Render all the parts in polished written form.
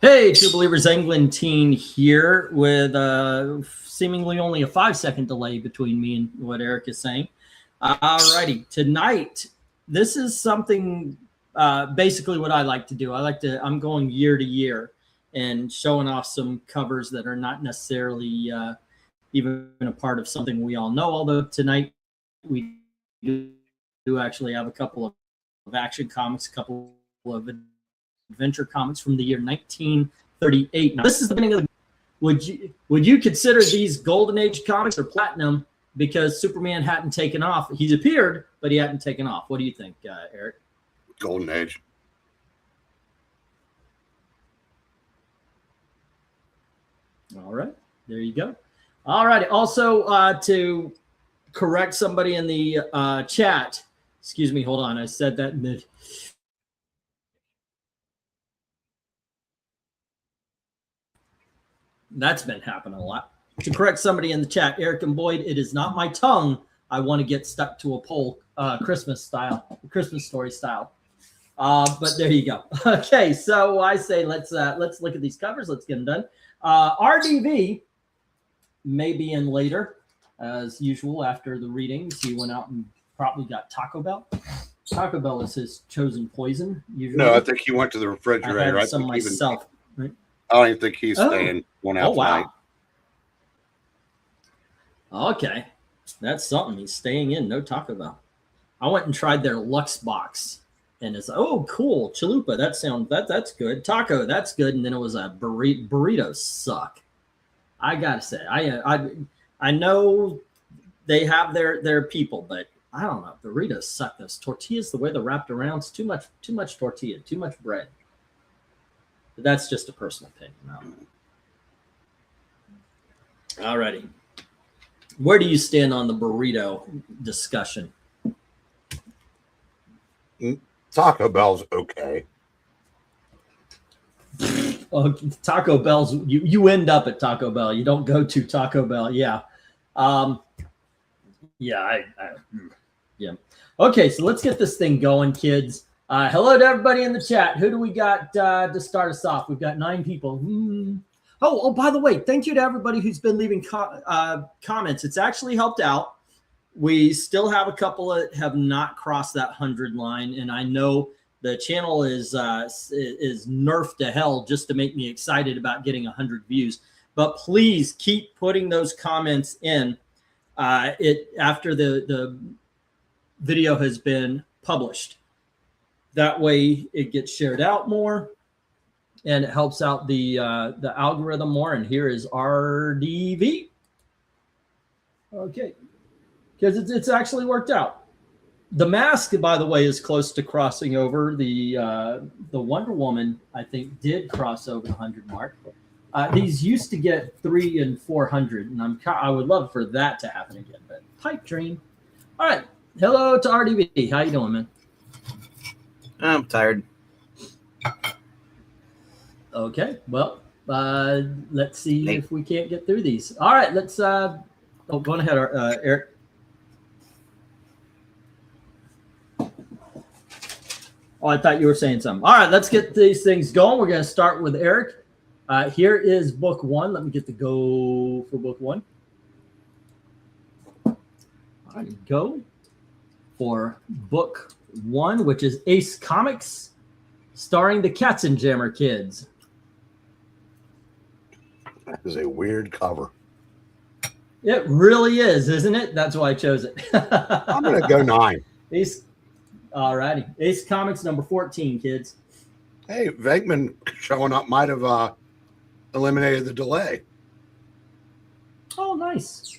Hey, True Believers, Englentine here with seemingly only a 5-second delay between me and what Eric is saying. All righty. Tonight, this is something basically what I like to do. I'm going year to year and showing off some covers that are not necessarily even a part of something we all know. Although tonight we do actually have a couple of action comics, a couple of adventure comics from the year 1938. Now, this is the beginning of the. Would you consider these Golden Age comics or platinum because Superman hadn't taken off? He's appeared, but he hadn't taken off. What do you think, Eric? Golden Age. All right, there you go. All right. Also, to correct somebody in the chat. Excuse me. Hold on. I said that mid. That's been happening a lot. To correct somebody in the chat, Eric and Boyd, it is not my tongue. I want to get stuck to a pole, Christmas story style. But there you go. Okay, so I say let's look at these covers. Let's get them done. RDV may be in later, as usual. After the readings, he went out and probably got Taco Bell. Taco Bell is his chosen poison. Usually. No, I think he went to the refrigerator. I had some myself. Right? I don't even think he's staying one out tonight. Wow. Okay. That's something. He's staying in. No Taco Bell. I went and tried their Lux box. And it's, oh, cool. Chalupa. That's good. Taco, that's good. And then it was a burrito. Burritos suck. I got to say. I know they have their people, but I don't know. Burritos suck. Those tortillas, the way they're wrapped around, it's too much tortilla, too much bread. But that's just a personal opinion. All righty. Where do you stand on the burrito discussion? Taco Bell's okay. Well, Taco Bell's you end up at Taco Bell. You don't go to Taco Bell. Yeah. Yeah. Okay, so let's get this thing going, kids. Hello to everybody in the chat. Who do we got to start us off? We've got 9 people. Oh, by the way, thank you to everybody who's been leaving comments. It's actually helped out. We still have a couple that have not crossed that 100 line, and I know the channel is nerfed to hell just to make me excited about getting 100 views. But please keep putting those comments in after the video has been published. That way it gets shared out more and it helps out the algorithm more. And here is RDV. Okay. Because it's actually worked out. The Mask, by the way, is close to crossing over. The Wonder Woman, I think, did cross over the 100 mark. These used to get 300 and 400, and I would love for that to happen again. But pipe dream. All right. Hello to RDV. How you doing, man? I'm tired. Okay. Well, let's see if we can't get through these. All right. Let's. Go ahead, Eric. Oh, I thought you were saying something. All right, let's get these things going. We're going to start with Eric. Here is book 1. Let me get the go for book 1. All right, go for book 1, which is Ace Comics, starring the Katzenjammer Kids. That is a weird cover. It really is, isn't it? That's why I chose it. I'm going to go 9. Ace. All righty. Ace Comics number 14, kids. Hey, Venkman showing up might have eliminated the delay. Oh, nice.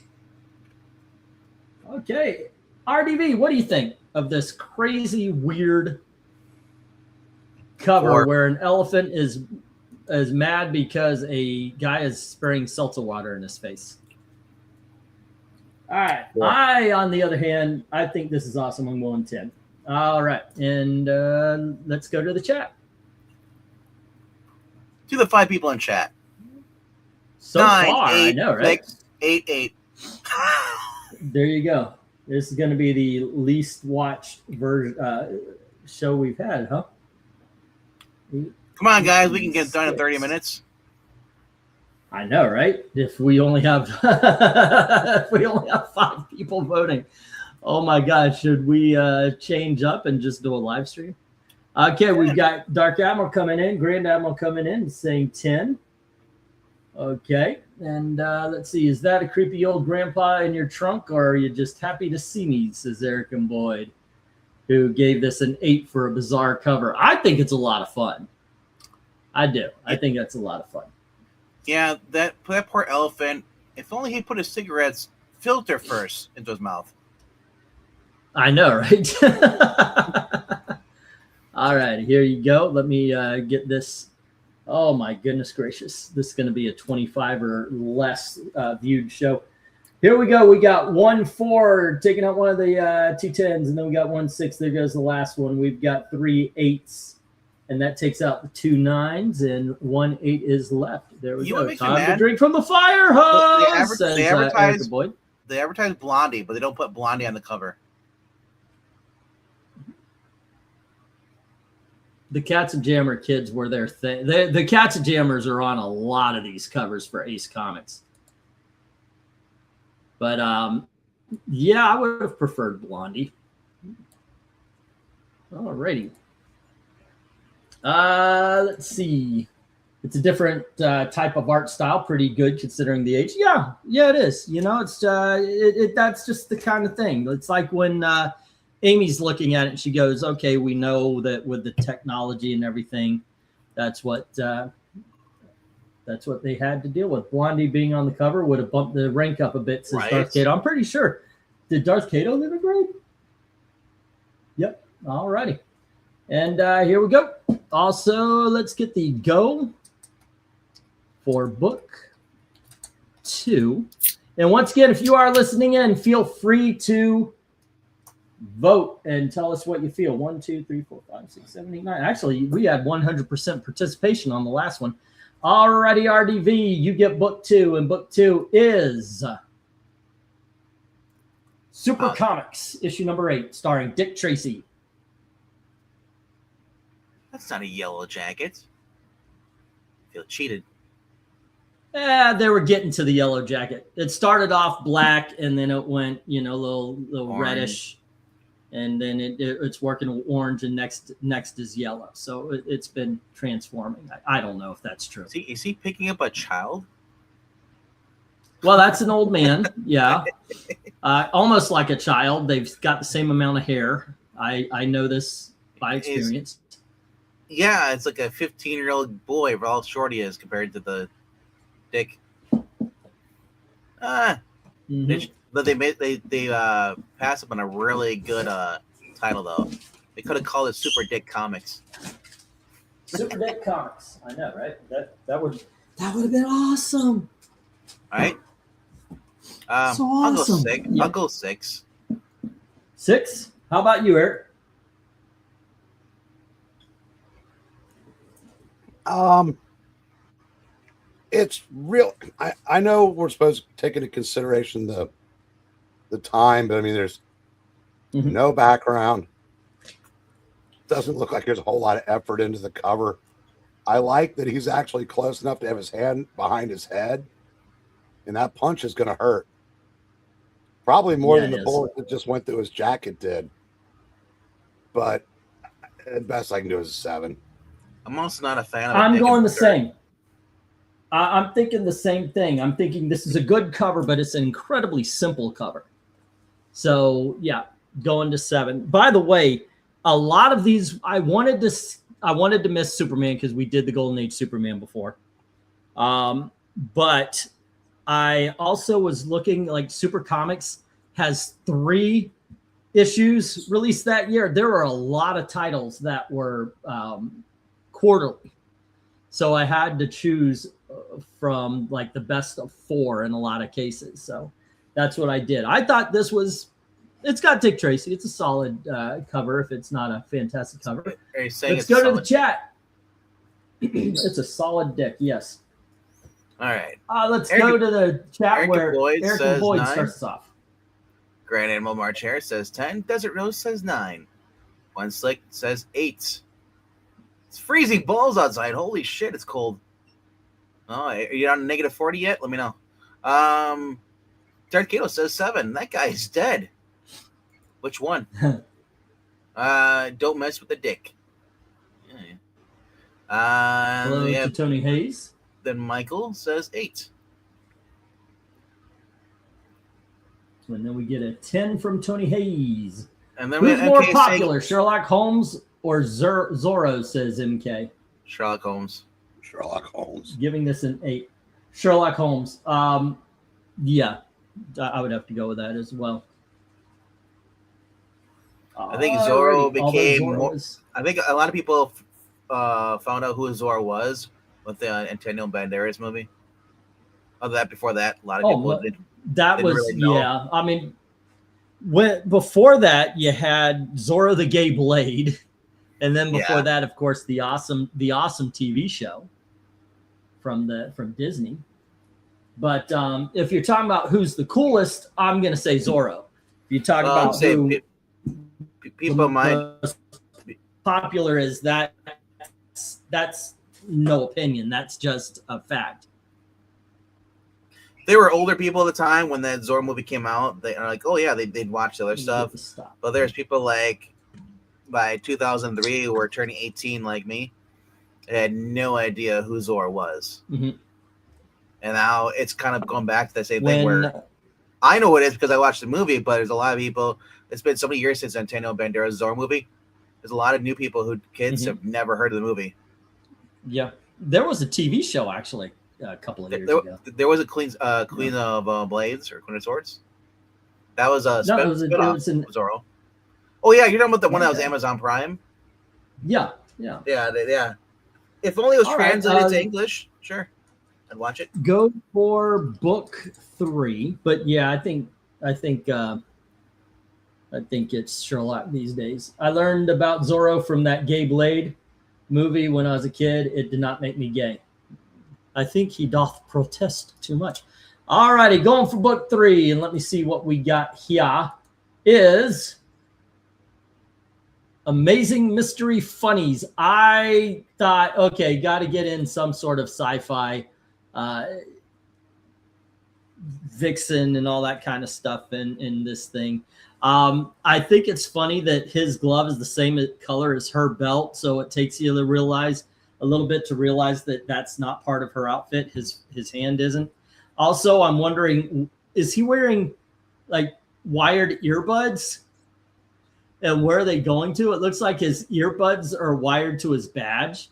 Okay. RDV, what do you think of this crazy, weird cover where an elephant is mad because a guy is spraying seltzer water in his face? All right. I, on the other hand, I think this is awesome. I'm going 10. All right. And let's go to the chat. To the 5 people in chat. So 9, far, 8, I know, right? 6, 8, 8. There you go. This is going to be the least watched version show we've had, huh? Come on, guys. We can get done in 30 minutes. I know, right? If we only have if we only have 5 people voting. Oh my gosh, should we change up and just do a live stream? Okay, we've got Dark Admiral coming in, Grand Admiral coming in, saying 10. Okay, and let's see, is that a creepy old grandpa in your trunk, or are you just happy to see me, says Eric and Boyd, who gave this an 8 for a bizarre cover. I think it's a lot of fun. I do. I think that's a lot of fun. Yeah, that poor elephant, if only he put his cigarette's filter first into his mouth. I know, right? All right, here you go. Let me get this. Oh, my goodness gracious. This is going to be a 25 or less viewed show. Here we go. We got 1-4 taking out one of the 2 10s, and then we got 1-6. There goes the last one. We've got 3 8s, and that takes out the 2 9s, and 1 8 is left. There we go. Time to drink from the fire hose. They advertise Blondie, but they don't put Blondie on the cover. The Cats and Jammer kids were their thing. The Cats and Jammers are on a lot of these covers for Ace Comics. But, yeah, I would have preferred Blondie. All righty. Let's see. It's a different type of art style. Pretty good considering the age. Yeah, it is. You know, it's that's just the kind of thing. It's like when Amy's looking at it and she goes, okay, we know that with the technology and everything, that's what they had to deal with. Blondie being on the cover would have bumped the rank up a bit, says Darth Cato. I'm pretty sure. Did Darth Cato live a grade? Yep. All righty. And here we go. Also, let's get the go for book 2. And once again, if you are listening in, feel free to vote and tell us what you feel. 1, 2, 3, 4, 5, 6, 7, 8, 9. Actually, we had 100% participation on the last one. Alrighty, RDV, you get book 2, and book 2 is Super Comics, issue number 8, starring Dick Tracy. That's not a Yellow Jacket. I feel cheated. They were getting to the Yellow Jacket. It started off black, and then it went, a little reddish. And then it's working orange, and next is yellow. So it's been transforming. I don't know if that's true. Is he picking up a child? Well, that's an old man. Yeah. Almost like a child. They've got the same amount of hair. I know this by experience. Yeah, it's like a 15-year-old boy for how short he is compared to the Dick. Mm-hmm. But they passed up on a really good title though. They could have called it Super Dick Comics. Super Dick Comics. I know, right? That would have been awesome. All right. So awesome. I'll go 6. Yeah. I'll go 6. 6? How about you, Eric? It's real. I know we're supposed to take into consideration the time, but I mean, there's no background. Doesn't look like there's a whole lot of effort into the cover. I like that he's actually close enough to have his hand behind his head, and that punch is going to hurt. Probably more than the bullet that just went through his jacket did. But the best I can do is a 7. I'm also not a fan of I'm going the same. I'm thinking the same thing. I'm thinking this is a good cover, but it's an incredibly simple cover. So, yeah, going to 7. By the way, a lot of these, I wanted to miss Superman because we did the Golden Age Superman before. But I also was looking, like, Super Comics has 3 issues released that year. There were a lot of titles that were quarterly. So I had to choose from like the best of 4 in a lot of cases. So that's what I did. I thought it's got Dick Tracy. It's a solid cover if it's not a fantastic cover. Let's go to the chat. It's a solid Dick, yes. All right. Let's go to the chat where Eric Boyd starts us off. Grand Animal March Hare says 10. Desert Rose says 9. One Slick says 8. It's freezing balls outside. Holy shit, it's cold. Oh, are you on -40 yet? Let me know. Darth Kato says 7. That guy's dead. Which one? Don't mess with the dick. Hello to Tony Hayes. Then Michael says 8. And then we get a 10 from Tony Hayes. And then who's more popular, Sherlock Holmes or Zorro, says MK. Sherlock Holmes. Sherlock Holmes. Giving this an 8. Sherlock Holmes. Yeah, I would have to go with that as well. I think Zorro became more. I think a lot of people found out who Zorro was with the Antonio Banderas movie. Other than that, before that, a lot of people didn't. That was really know. Yeah. I mean, before that, you had Zorro the Gay Blade, and then before that, of course, the awesome TV show from Disney. But if you're talking about who's the coolest, I'm going to say Zorro. If you talk about who people might popular is, that's no opinion. That's just a fact. They were older people at the time when that Zorro movie came out. They are like, oh yeah, they'd watch other stuff. But there's people like by 2003 who were turning 18 like me, and had no idea who Zorro was. Mm-hmm. And now it's kind of going back to the same thing where I know what it is because I watched the movie, but there's a lot of people. It's been so many years since Antonio Banderas' Zorro movie. There's a lot of new people kids have never heard of the movie. Yeah, there was a TV show actually. A couple of years ago. There was a Queen of Blades or Queen of Swords. That was a Zorro. Oh yeah, you're talking about the one that was Amazon Prime. Yeah. If only it was translated to English, sure, I'd watch it. Go for book 3, but yeah, I think it's Sherlock these days. I learned about Zorro from that Gay Blade movie when I was a kid. It did not make me gay. I think he doth protest too much. All righty, going for book 3, and let me see what we got here. Is Amazing Mystery Funnies. I thought, okay, got to get in some sort of sci-fi vixen and all that kind of stuff in this thing. I think it's funny that his glove is the same color as her belt, so it takes you to realize that that's not part of her outfit. His hand isn't. Also, I'm wondering, is he wearing like wired earbuds? And where are they going to? It looks like his earbuds are wired to his badge.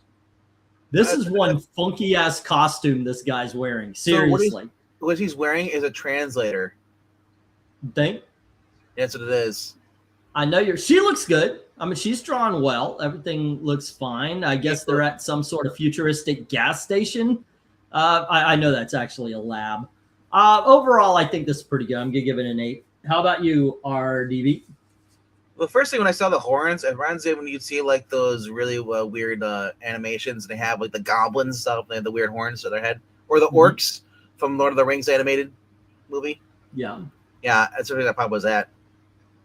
This is one funky ass costume this guy's wearing. Seriously. So what he's wearing is a translator. Think? That's what it is. I know she looks good. I mean, she's drawn well. Everything looks fine. I guess they're at some sort of futuristic gas station. I know that's actually a lab. Overall, I think this is pretty good. I'm going to give it an 8. How about you, RDV? The first thing when I saw the horns, it reminds me when you see like those really weird animations. They have like the goblins stuff. They have the weird horns to their head. Or the orcs from Lord of the Rings animated movie. Yeah. Yeah, that's what that probably was at.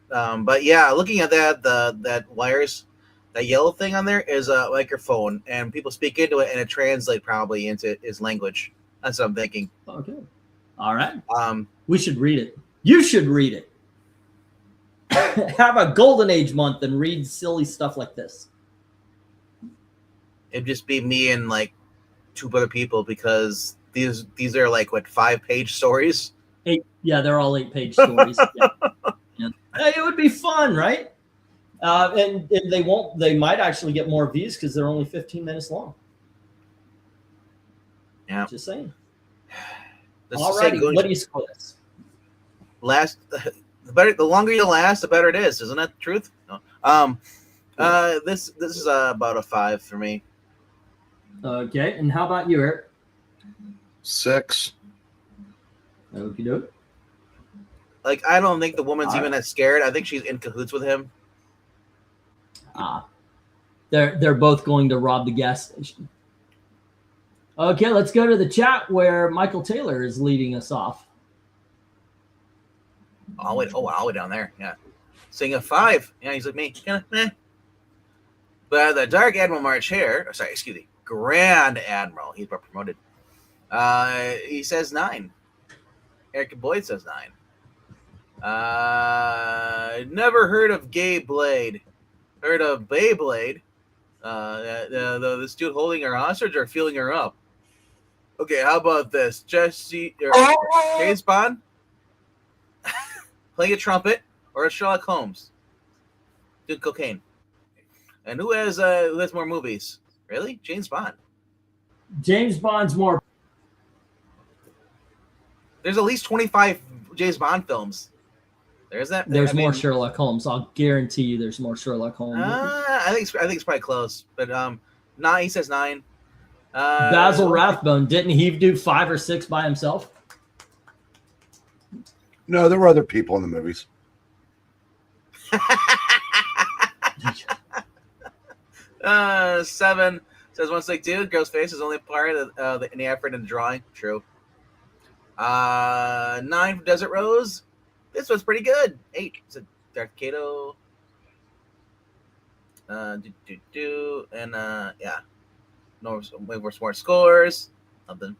But yeah, looking at that wires, that yellow thing on there is a microphone, and people speak into it, and it translates probably into his language. That's what I'm thinking. Okay. All right. We should read it. You should read it. Have a golden age month and read silly stuff like this. It'd just be me and like 2 other people because these are like 5-page stories. 8. Yeah, they're all 8-page stories. Yeah. It would be fun, right? And they might actually get more views because they're only 15 minutes long. Yeah. Just saying. All righty, what do you score this? The longer you last, the better it is. Isn't that the truth? No. This is about a 5 for me. Okay, and how about you, Eric? 6. Okie doke. Like, I don't think the woman's even that scared. I think she's in cahoots with him. They're both going to rob the gas station. Okay, let's go to the chat where Michael Taylor is leading us off. All the way down there. Yeah. Saying a 5. Yeah, he's like me. Yeah, But the Dark Admiral March Hare, Grand Admiral, he's got promoted. He says 9. Eric Boyd says 9. Never heard of Gay Blade. Heard of Beyblade. This dude holding her hostage or feeling her up. Okay, how about this? James Bond playing a trumpet or a Sherlock Holmes doing cocaine. And who has more movies? Really? James Bond. James Bond's more. There's at least 25 James Bond films. There's that. There's more Sherlock Holmes. I'll guarantee you there's more Sherlock Holmes. I think it's probably close. But 9, he says 9. Basil Rathbone, didn't he do 5 or 6 by himself? No, there were other people in the movies. 7 says one like, dude, girl's face is only part of the effort in the drawing. True. 9 from Desert Rose. This one's pretty good. 8. It's a Darth Kato. And yeah. No more scores. Nothing.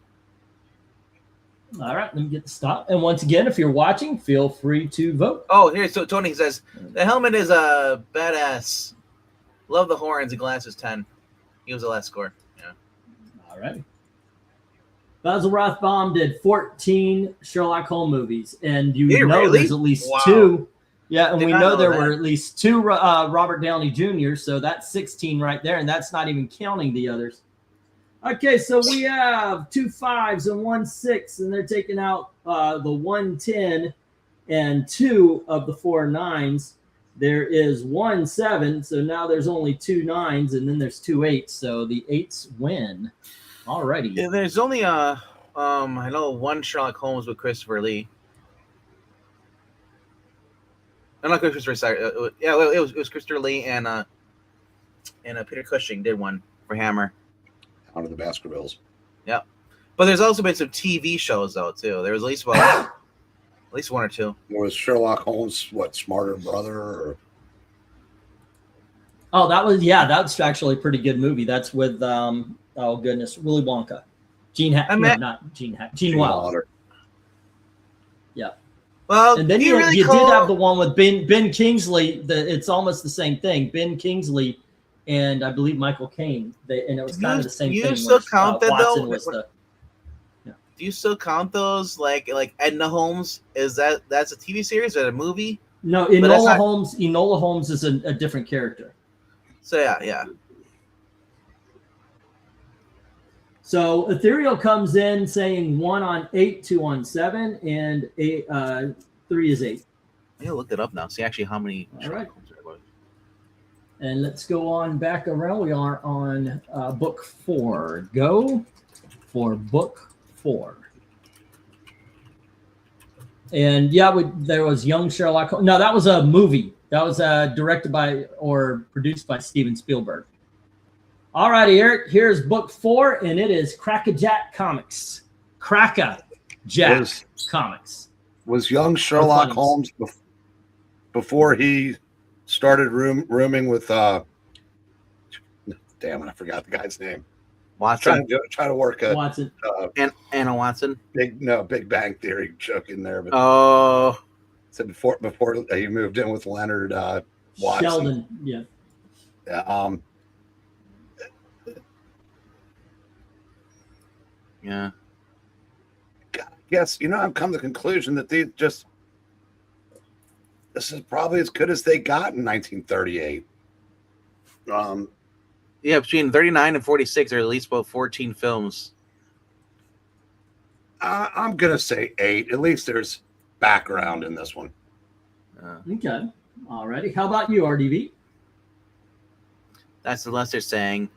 All right, let me get the stop. And once again, if you're watching, feel free to vote. Oh, here, so Tony says the helmet is a badass. Love the horns and glasses. 10. He was the last score. Yeah. All right. Basil Rathbone did 14 Sherlock Holmes movies, and really? There's at least Wow. 2. Yeah, and Did we not know know there that. were at least 2 Robert Downey Jr., so that's 16 right there, and that's not even counting the others. Okay, so we have 2 5s and 1 6, and they're taking out the 1 10 and 2 of the 4 9s. There is 1 7, so now there's only 2 9s, and then there's 2 8s, so the 8s win. Alrighty. Yeah, there's only I know 1 Sherlock Holmes with Christopher Lee. I'm not Christopher. Sorry. It was Christopher Lee and Peter Cushing did one for Hammer. Out of the Baskervilles. Yep. But there's also been some TV shows though too. There was at least 1 or 2. Was Sherlock Holmes Smarter Brother? Or... Oh, that's actually a pretty good movie. That's with oh goodness, Willy Wonka, Gene Wilder. Yeah. Well, and then you did have the one with Ben Kingsley. It's almost the same thing. Ben Kingsley and I believe Michael Caine. And it was kind of the same thing. You still count that Watson though? Do you still count those like Edna Holmes? That's a TV series or a movie? No, Enola Holmes is a different character. So yeah. So Ethereal comes in saying 1 on 8, 2 on 7, and 3 is 8. Yeah, look it up now. See actually how many. All right. And let's go on back around. We are on book 4. Go for book 4. And there was Young Sherlock Holmes. No, that was a movie. That was directed by or produced by Steven Spielberg. All righty, Eric. Here's book 4, and it is Crackerjack Comics. Crackerjack Comics. Was Young Sherlock Holmes before he started rooming with damn it, I forgot the guy's name. Watson. Trying to work a Watson. Anna Watson. Big Bang Theory joke in there, but so before he moved in with Leonard Watson. Sheldon, yeah. Yeah. Yes, I've come to the conclusion that this is probably as good as they got in 1938. Yeah, between 39 and 46, there are at least about 14 films. I'm gonna say 8. At least there's background in this one. Okay. Alrighty. How about you, RDV? That's unless they're saying,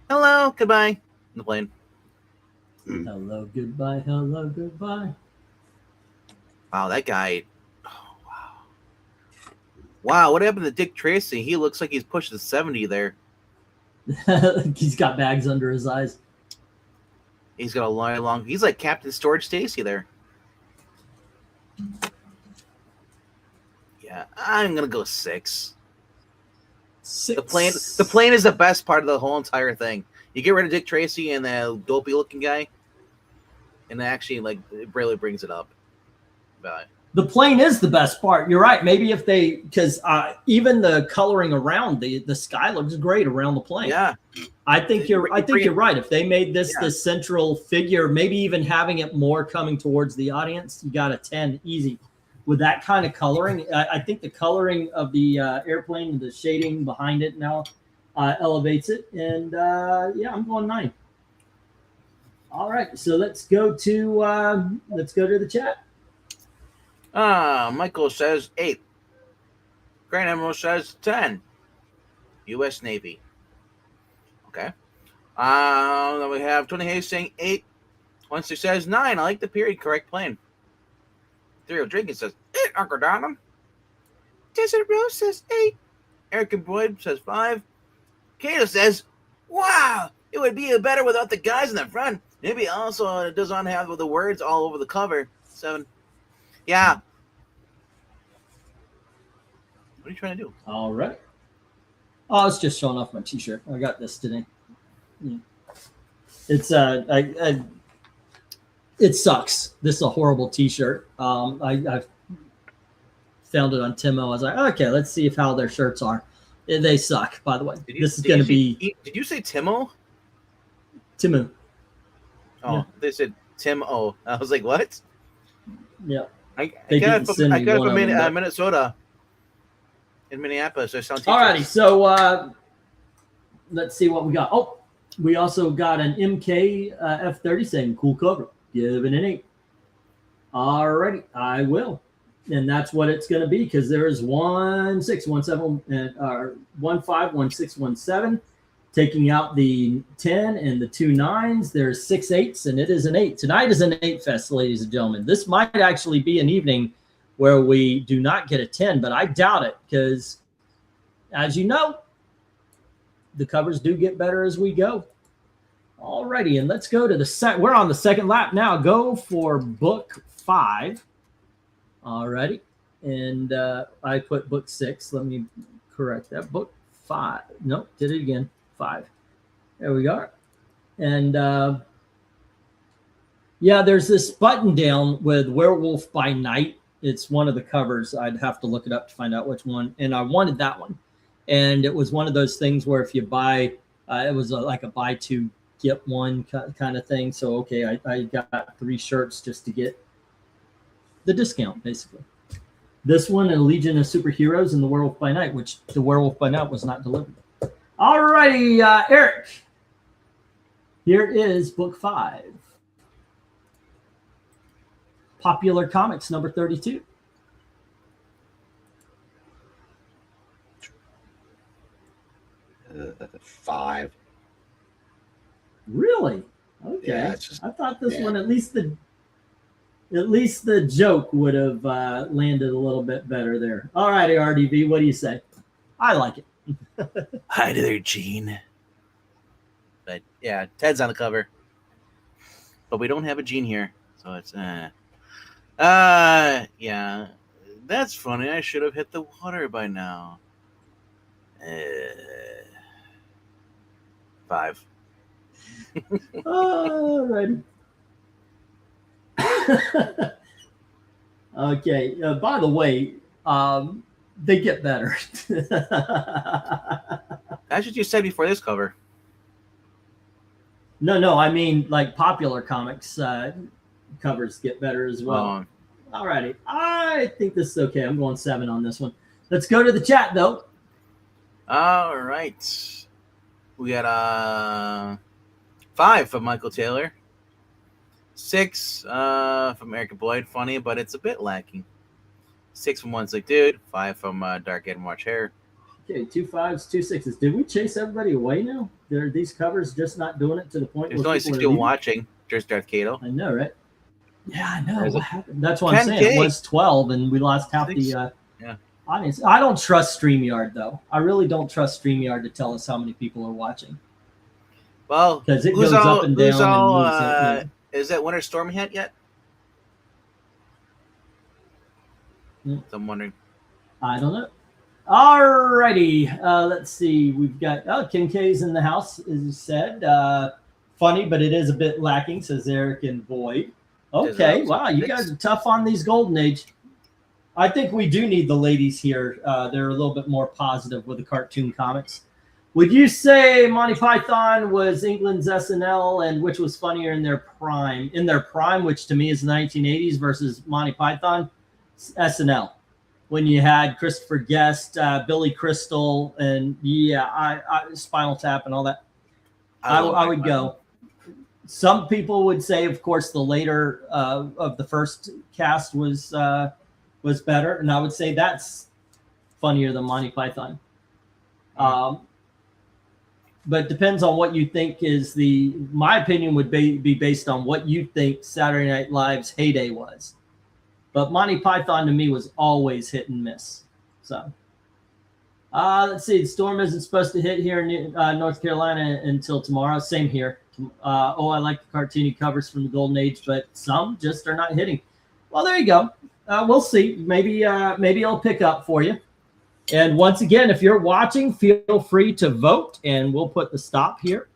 hello, goodbye, in the plane. Hello, goodbye. Hello, goodbye. Wow, that guy. Oh, wow. Wow, what happened to Dick Tracy? He looks like he's pushing 70 there. He's got bags under his eyes. He's got a long. He's like Captain Storage Stacy there. Yeah, I'm gonna go 6. 6. The plane is the best part of the whole entire thing. You get rid of Dick Tracy and the dopey looking guy, and actually, like, it really brings it up. But the plane is the best part. You're right. Maybe if they, because even the coloring around the sky looks great around the plane. yeah, I think you're right. If they made this the central figure, maybe even having it more coming towards the audience, you got a 10 easy. With that kind of coloring, I think the coloring of the airplane and the shading behind it now elevates it. And yeah, I'm going 9. All right, so let's go to the chat. Michael says 8. Grand Admiral says 10. U.S. Navy. Okay. Then we have Tony Hayes saying 8. Wednesday says 9. I like the period correct plane. Theo Jenkins says 8. Uncle Donham. Desert Rose says 8. Eric and Boyd says 5. Kato says, wow, it would be better without the guys in the front. Maybe also it does not have the words all over the cover. 7. Yeah. What are you trying to do? All right. Oh, I was just showing off my T-shirt. I got this today. Yeah. It's it sucks. This is a horrible T-shirt. I found it on Timo. I was like, okay, let's see how their shirts are. They suck, by the way. This is going to be. Did you say Timo? Timu. Oh, yeah. They said Tim-O. I was like, what? Yeah. I got it from Minnesota. In Minneapolis. So alrighty, so let's see what we got. Oh, we also got an MK F30 saying cool cover. Give it an 8. Alrighty, I will. And that's what it's going to be because there's 1617 or 151617. Taking out the 10 and the 2 9s, there's 6 8s, and it is an 8. Tonight is an 8 fest, ladies and gentlemen. This might actually be an evening where we do not get a 10, but I doubt it because, as you know, the covers do get better as we go. Alrighty, and let's go to the set. We're on the second lap now. Go for book 5. Alrighty, and I put book 6. Let me correct that. Book 5. Nope, did it again. 5. There we go. And yeah, there's this button down with Werewolf by Night. It's one of the covers. I'd have to look it up to find out which one. And I wanted that one. And it was one of those things where if you buy, it was like a buy 2, get 1 kind of thing. So, okay, I got 3 shirts just to get the discount, basically. This one, and Legion of Superheroes, and the Werewolf by Night, which the Werewolf by Night was not delivered. All righty, Eric. Here is book 5. Popular Comics, number 32. Uh, 5. Really? Okay. Yeah, I thought this one, at least the joke would have landed a little bit better there. All righty, RDV, what do you say? I like it. Hi there, Gene. But yeah, Ted's on the cover, but we don't have a Gene here, so it's yeah, that's funny. I should have hit the water by now. 5. All righty. Okay. By the way, they get better. That's what you said before this cover. No. I mean, like popular comics covers get better as well. All righty. I think this is okay. I'm going 7 on this one. Let's go to the chat, though. All right. We got 5 from Michael Taylor. 6 from Eric Boyd. Funny, but it's a bit lacking. 6 from One Slick Dude. 5 from Dark Ed March Hair. Okay, 2 5s, 2 6s. Did we chase everybody away now? Are these covers just not doing it to the point There's where only 6 people watching. Just Darth Cato. I know, right? Yeah, I know. What happened? That's what 10K. I'm saying. It was 12, and we lost half the audience. I don't trust StreamYard, though. I really don't trust StreamYard to tell us how many people are watching. Well, because it goes up and down. Is that Winter Storm hit yet? I'm wondering. I don't know. All righty. Let's see. We've got Kincaid's in the house, as you said. Funny, but it is a bit lacking, says Eric and Boyd. Okay. Wow, you guys are tough on these Golden Age. I think we do need the ladies here. They're a little bit more positive with the cartoon comics. Would you say Monty Python was England's SNL, and which was funnier in their prime? In their prime, which to me is the 1980s, versus Monty Python, SNL. When you had Christopher Guest, Billy Crystal, and Spinal Tap and all that, I would go. Some people would say, of course, the later of the first cast was better, and I would say that's funnier than Monty Python. But depends on what you think is my opinion would be based on what you think Saturday Night Live's heyday was. But Monty Python to me was always hit and miss. So let's see. The storm isn't supposed to hit here in North Carolina until tomorrow. Same here. I like the cartoony covers from the Golden Age, but some just are not hitting. Well, there you go. We'll see. Maybe it'll pick up for you. And once again, if you're watching, feel free to vote, and we'll put the stop here.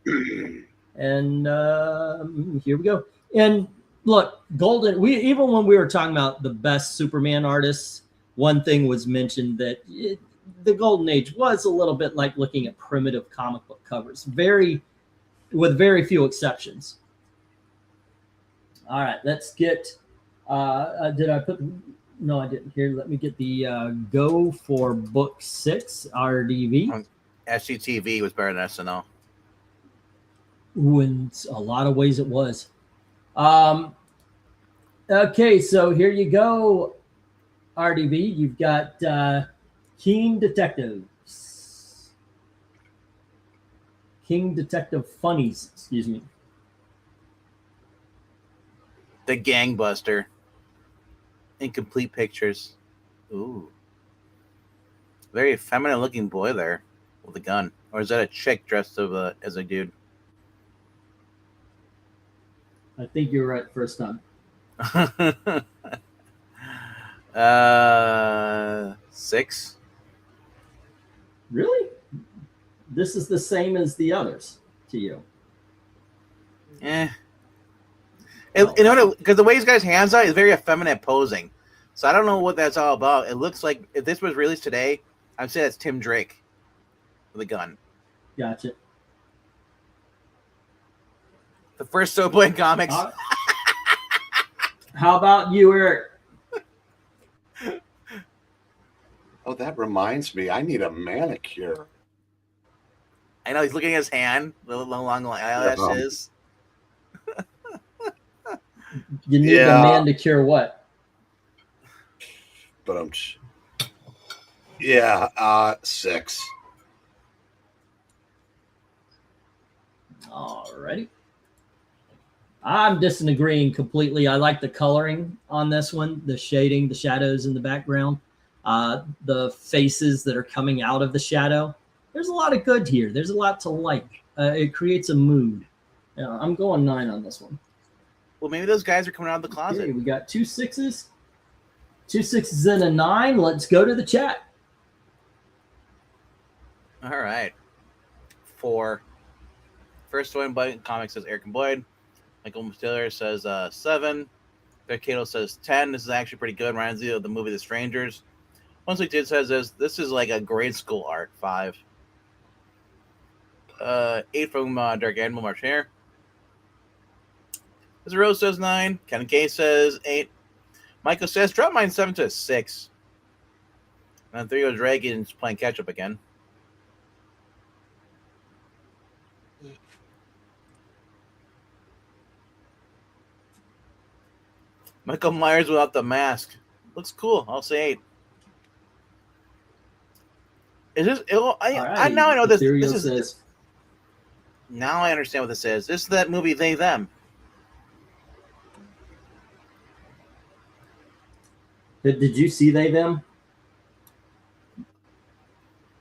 And here we go. And look, even when we were talking about the best Superman artists, one thing was mentioned that the Golden Age was a little bit like looking at primitive comic book covers, with very few exceptions. All right, let's get. Did I put? No, I didn't. Here, let me get the go for book 6 RDV. SCTV was better than SNL. Ooh, in a lot of ways it was. Okay, so here you go, RDV. You've got King Detectives. King Detective Funnies, excuse me. The Gangbuster. Incomplete pictures. Ooh. Very feminine looking boy there with a gun. Or is that a chick dressed as a dude? I think you're right first time. 6. Really? This is the same as the others to you. Because the way this guy's hands are is very effeminate posing. So I don't know what that's all about. It looks like if this was released today, I'd say that's Tim Drake with a gun. Gotcha. The first Subway comics. How about you, Eric? Oh, that reminds me. I need a manicure. I know he's looking at his hand, the long eyelashes. You need a man to cure what? But 6. Alrighty. I'm disagreeing completely. I like the coloring on this one, the shading, the shadows in the background, the faces that are coming out of the shadow. There's a lot of good here. There's a lot to like. It creates a mood. I'm going 9 on this one. Well, maybe those guys are coming out of the closet. Okay, we got 2 6s. 2 6s and a 9. Let's go to the chat. All right. 4. First one, Boyd Comics says Eric and Boyd. Michael Stiller says 7. Greg Cato says 10. This is actually pretty good. Reminds you of the movie The Strangers. Once We Did says this is like a grade school art. 5. 8 from Dark Animal Marchner. Rose says 9. Ken K says 8. Michael says drop mine 7 to 6. And then 3 goes Reagan's playing catch up again. Michael Myers without the mask. Looks cool. I'll say 8. Is this? Now I know this. This is. Now I understand what this is. This is that movie They Them. Did you see They Them?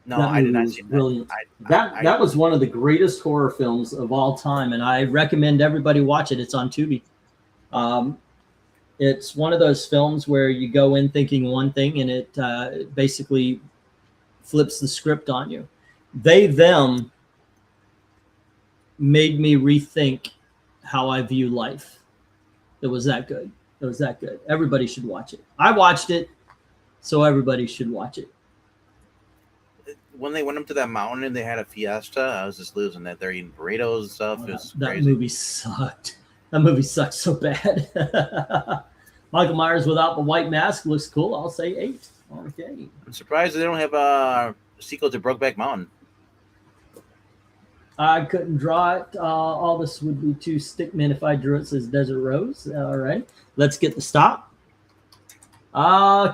No, I did not see that. Brilliant. That was one of the greatest horror films of all time, and I recommend everybody watch it. It's on Tubi. It's one of those films where you go in thinking one thing, and it basically flips the script on you. They, them made me rethink how I view life. It was that good. It was that good. Everybody should watch it. I watched it, so everybody should watch it. When they went up to that mountain and they had a fiesta, I was just losing it. They're eating burritos and stuff. It was that crazy. movie sucked. That movie sucked so bad. Michael Myers without the white mask looks cool. I'll say 8. Okay. I'm surprised they don't have a sequel to Brokeback Mountain. I couldn't draw it. All this would be too stickman if I drew it. Says Desert Rose. All right. Let's get the stop.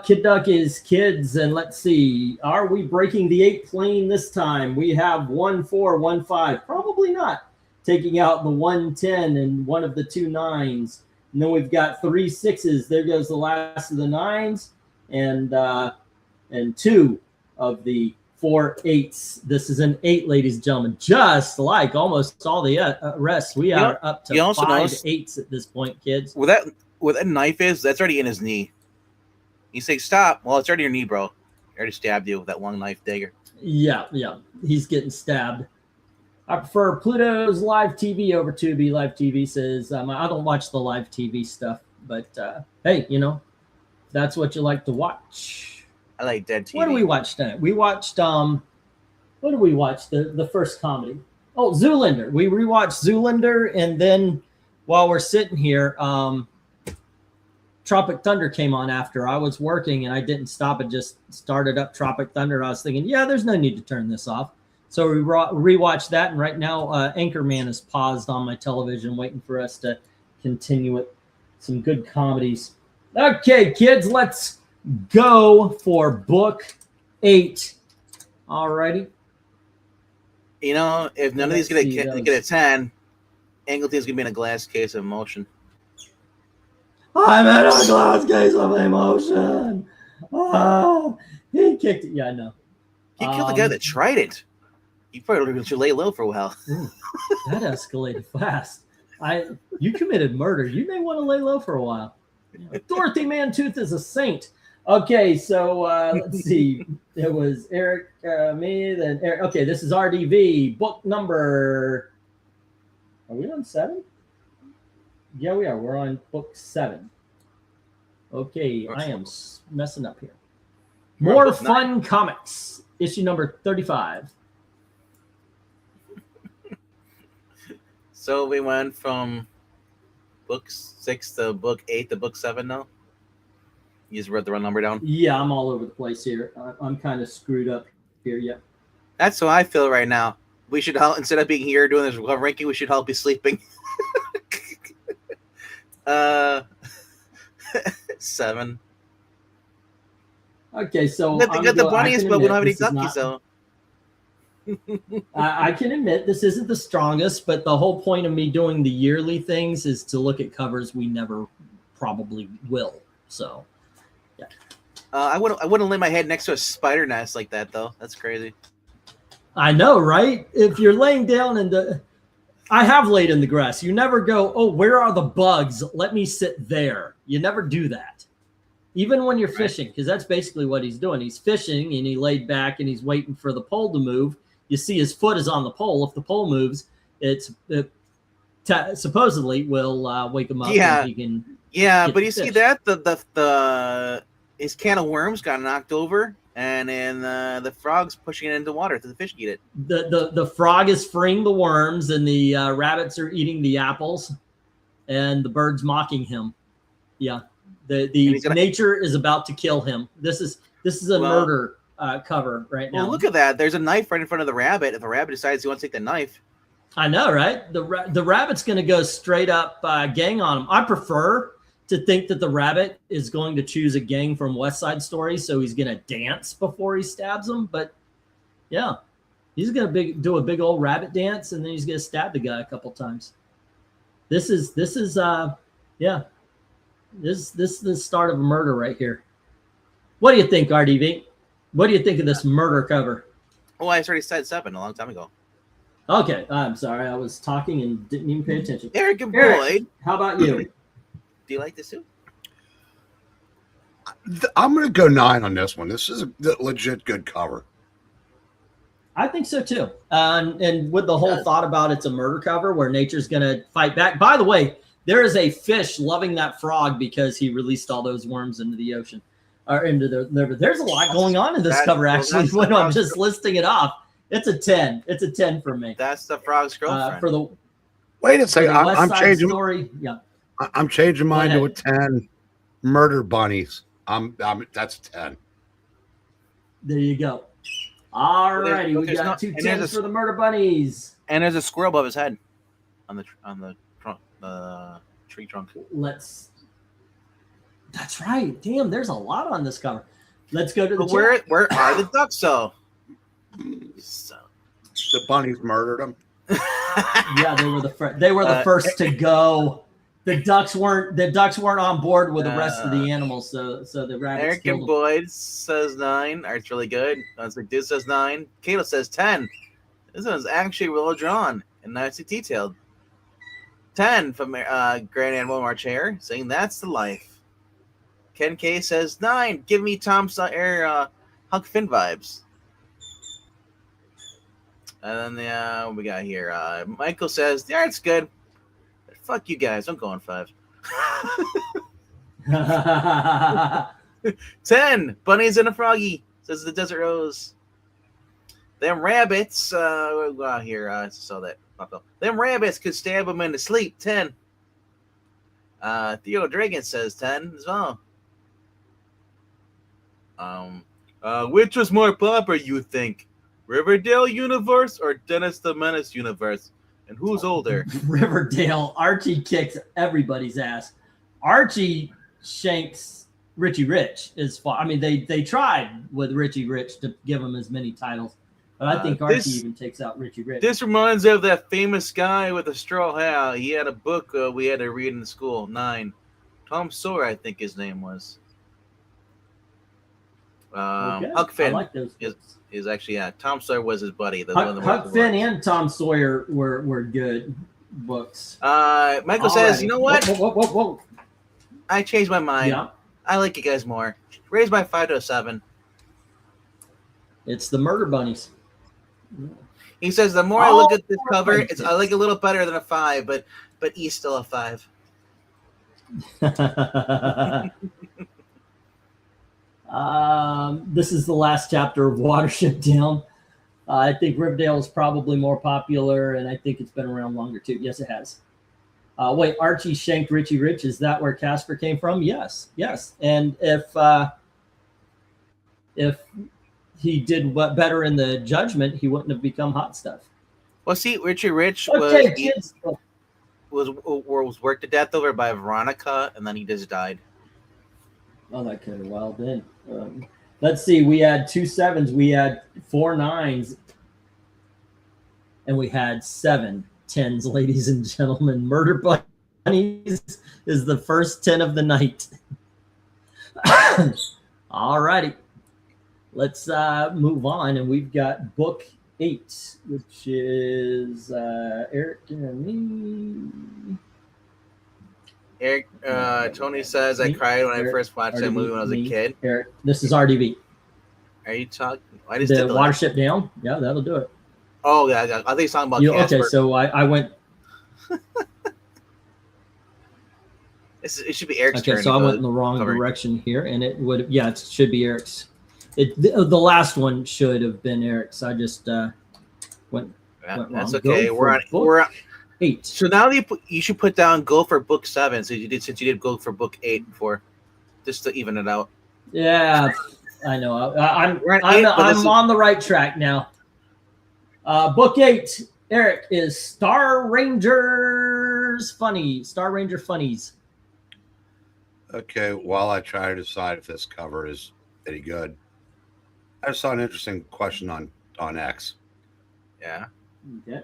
Kid Duck is kids. And let's see. Are we breaking the 8 plane this time? We have 1 4, 1 5. Probably not. Taking out the 1 10 and one of the 2 9s. And then we've got 3 6s. There goes the last of the 9s. And 2 of the 4 8s. This is an 8, ladies and gentlemen. Just like almost all the rest. We are up to 5 8s at this point, kids. Where that knife is, that's already in his knee. You say stop. Well, it's already your knee, bro. I already stabbed you with that long knife dagger. Yeah. He's getting stabbed. I prefer Pluto's live TV over Tubi. Live TV says, I don't watch the live TV stuff, but hey, that's what you like to watch. I like dead TV. What do we watch tonight? We watched, what did we watch? The first comedy. Oh, Zoolander. We rewatched Zoolander, and then while we're sitting here, Tropic Thunder came on after. I was working, and I didn't stop it, just started up Tropic Thunder. I was thinking, yeah, there's no need to turn this off. So we rewatched that, and right now Anchorman is paused on my television, waiting for us to continue it. Some good comedies. Okay, kids, let's go for book 8. All righty. If none of these get a 10, Angleton's gonna be in a glass case of emotion. I'm in a glass case of emotion. He kicked it. Yeah, I know. He killed the guy that tried it. You probably should lay low for a while. That escalated fast. You committed murder. You may want to lay low for a while. Dorothy Mantooth is a saint. Okay, so let's see. It was Eric, me, then Eric. Okay, this is RDV. Book number. Are we on 7? Yeah, we are. We're on book 7. Okay, I am messing up here. More Fun Comics, issue number 35. So we went from book 6 to book 8 to book 7 now? You just wrote the wrong number down? Yeah, I'm all over the place here. I'm kind of screwed up here, yeah. That's how I feel right now. We should, instead of being here doing this ranking, we should all be sleeping. 7. Okay, so they got the bunnies, but we don't have any duckies, so. I can admit this isn't the strongest, but the whole point of me doing the yearly things is to look at covers we never probably will. So, yeah. I wouldn't lay my head next to a spider nest like that, though. That's crazy. I know, right? If you're laying down I have laid in the grass. You never go, oh, where are the bugs? Let me sit there. You never do that. Even when you're fishing, because that's basically what he's doing. He's fishing, and he laid back, and he's waiting for the pole to move. You see his foot is on the pole. If the pole moves, it supposedly will wake him up. Yeah, and he can but you see that? His can of worms got knocked over, and then the frog's pushing it into water so the fish eat it. The frog is freeing the worms, and the rabbits are eating the apples, and the bird's mocking him. Yeah. The nature is about to kill him. This is a murder cover right now. Well, look at that. There's a knife right in front of the rabbit. If the rabbit decides he wants to take the knife. I know, right? The rabbit's going to go straight up gang on him. I prefer to think that the rabbit is going to choose a gang from West Side Story, so he's going to dance before he stabs him. But, yeah, he's going to do a big old rabbit dance, and then he's going to stab the guy a couple times. This is the start of a murder right here. What do you think, RDV? What do you think of this murder cover? Oh, I already said 7 a long time ago. Okay, I'm sorry. I was talking and didn't even pay attention. Eric and Boyd. How about you? Do you like this suit? I'm going to go 9 on this one. This is a legit good cover. I think so too. And with the whole thought about it's a murder cover where nature's going to fight back. By the way, there is a fish loving that frog because he released all those worms into the ocean or into the river. There's a lot going on in this cover, actually, when I'm just listing it off. It's a 10. It's a 10 for me. That's the frog's girlfriend. Wait a second. I'm changing. Story. Yeah. I'm changing mine to a 10. Murder bunnies. That's a 10. There you go. All righty, we got 2 10s for the murder bunnies. And there's a squirrel above his head on the tree trunk. That's right. Damn, there's a lot on this cover. Let's go to the where are the ducks though? The bunnies murdered them. Yeah, they were the first to go. The ducks weren't on board with the rest of the animals, so the rabbits Eric killed and them. Boyd says 9. Art's really good. Dude says 9. Kato says 10. This one's actually well drawn and nicely detailed. 10 from Grand Animal March Hare, saying that's the life. Ken K says 9. Give me Tom Sawyer Huck Finn vibes. And then what we got here? Michael says the art's good. But fuck you guys. I'm going 5. 10. Bunnies and a froggy, says the Desert Rose. Them rabbits. Here. I saw that. Them rabbits could stab them into sleep. 10. Theo Dragon says 10 as well. Which was more popular, you think? Riverdale universe or Dennis the Menace universe? And who's older? Riverdale. Archie kicks everybody's ass. Archie shanks Richie Rich as far. I mean, they tried with Richie Rich to give him as many titles, but I think Archie even takes out Richie Rich. This reminds me of that famous guy with the straw hat. He had a book we had to read in school. 9. Tom Sawyer, I think his name was. Okay. Huck Finn. I like those is actually Tom Sawyer was his buddy. Huck Finn and Tom Sawyer were good books. Michael says, you know what? Whoa. I changed my mind. Yeah. I like you guys more. Raise my 5 to a 7. It's the murder bunnies. He says the more I look at this cover, I like it a little better than a 5, but he's still a 5. This is the last chapter of Watership Down. I think Riverdale is probably more popular, and I think it's been around longer too. Yes, it has. Wait, Archie shanked Richie Rich. Is that where Casper came from? Yes. And if he did better in the judgment, he wouldn't have become Hot Stuff. Well, see, Richie Rich was worked to death over by Veronica, and then he just died. Oh, that could have well been. Let's see. We had 2 7s. We had 4 9s. And we had 7 10s, ladies and gentlemen. Murder Bunnies is the first 10 of the night. All righty. Let's move on. And we've got book 8, which is Eric and me. Eric, Tony says, I cried when I first watched that movie when I was a kid. Eric, this is RDB. Are you talking? I just the did Watership Down? Yeah, that'll do it. Oh, yeah. I think he's talking about Casper. Okay, so I went. It should be Eric's turn. Okay, so I went in the wrong direction here, and it should be Eric's. The last one should have been Eric's. I just went wrong. That's okay. We're on 8. So now you should put down go for book 7 since you did go for book 8 before, just to even it out. Yeah, I know. I'm on the right track now. Book 8, Eric, is Star Ranger Funnies. Okay, while I try to decide if this cover is any good, I just saw an interesting question on X. Yeah. Okay.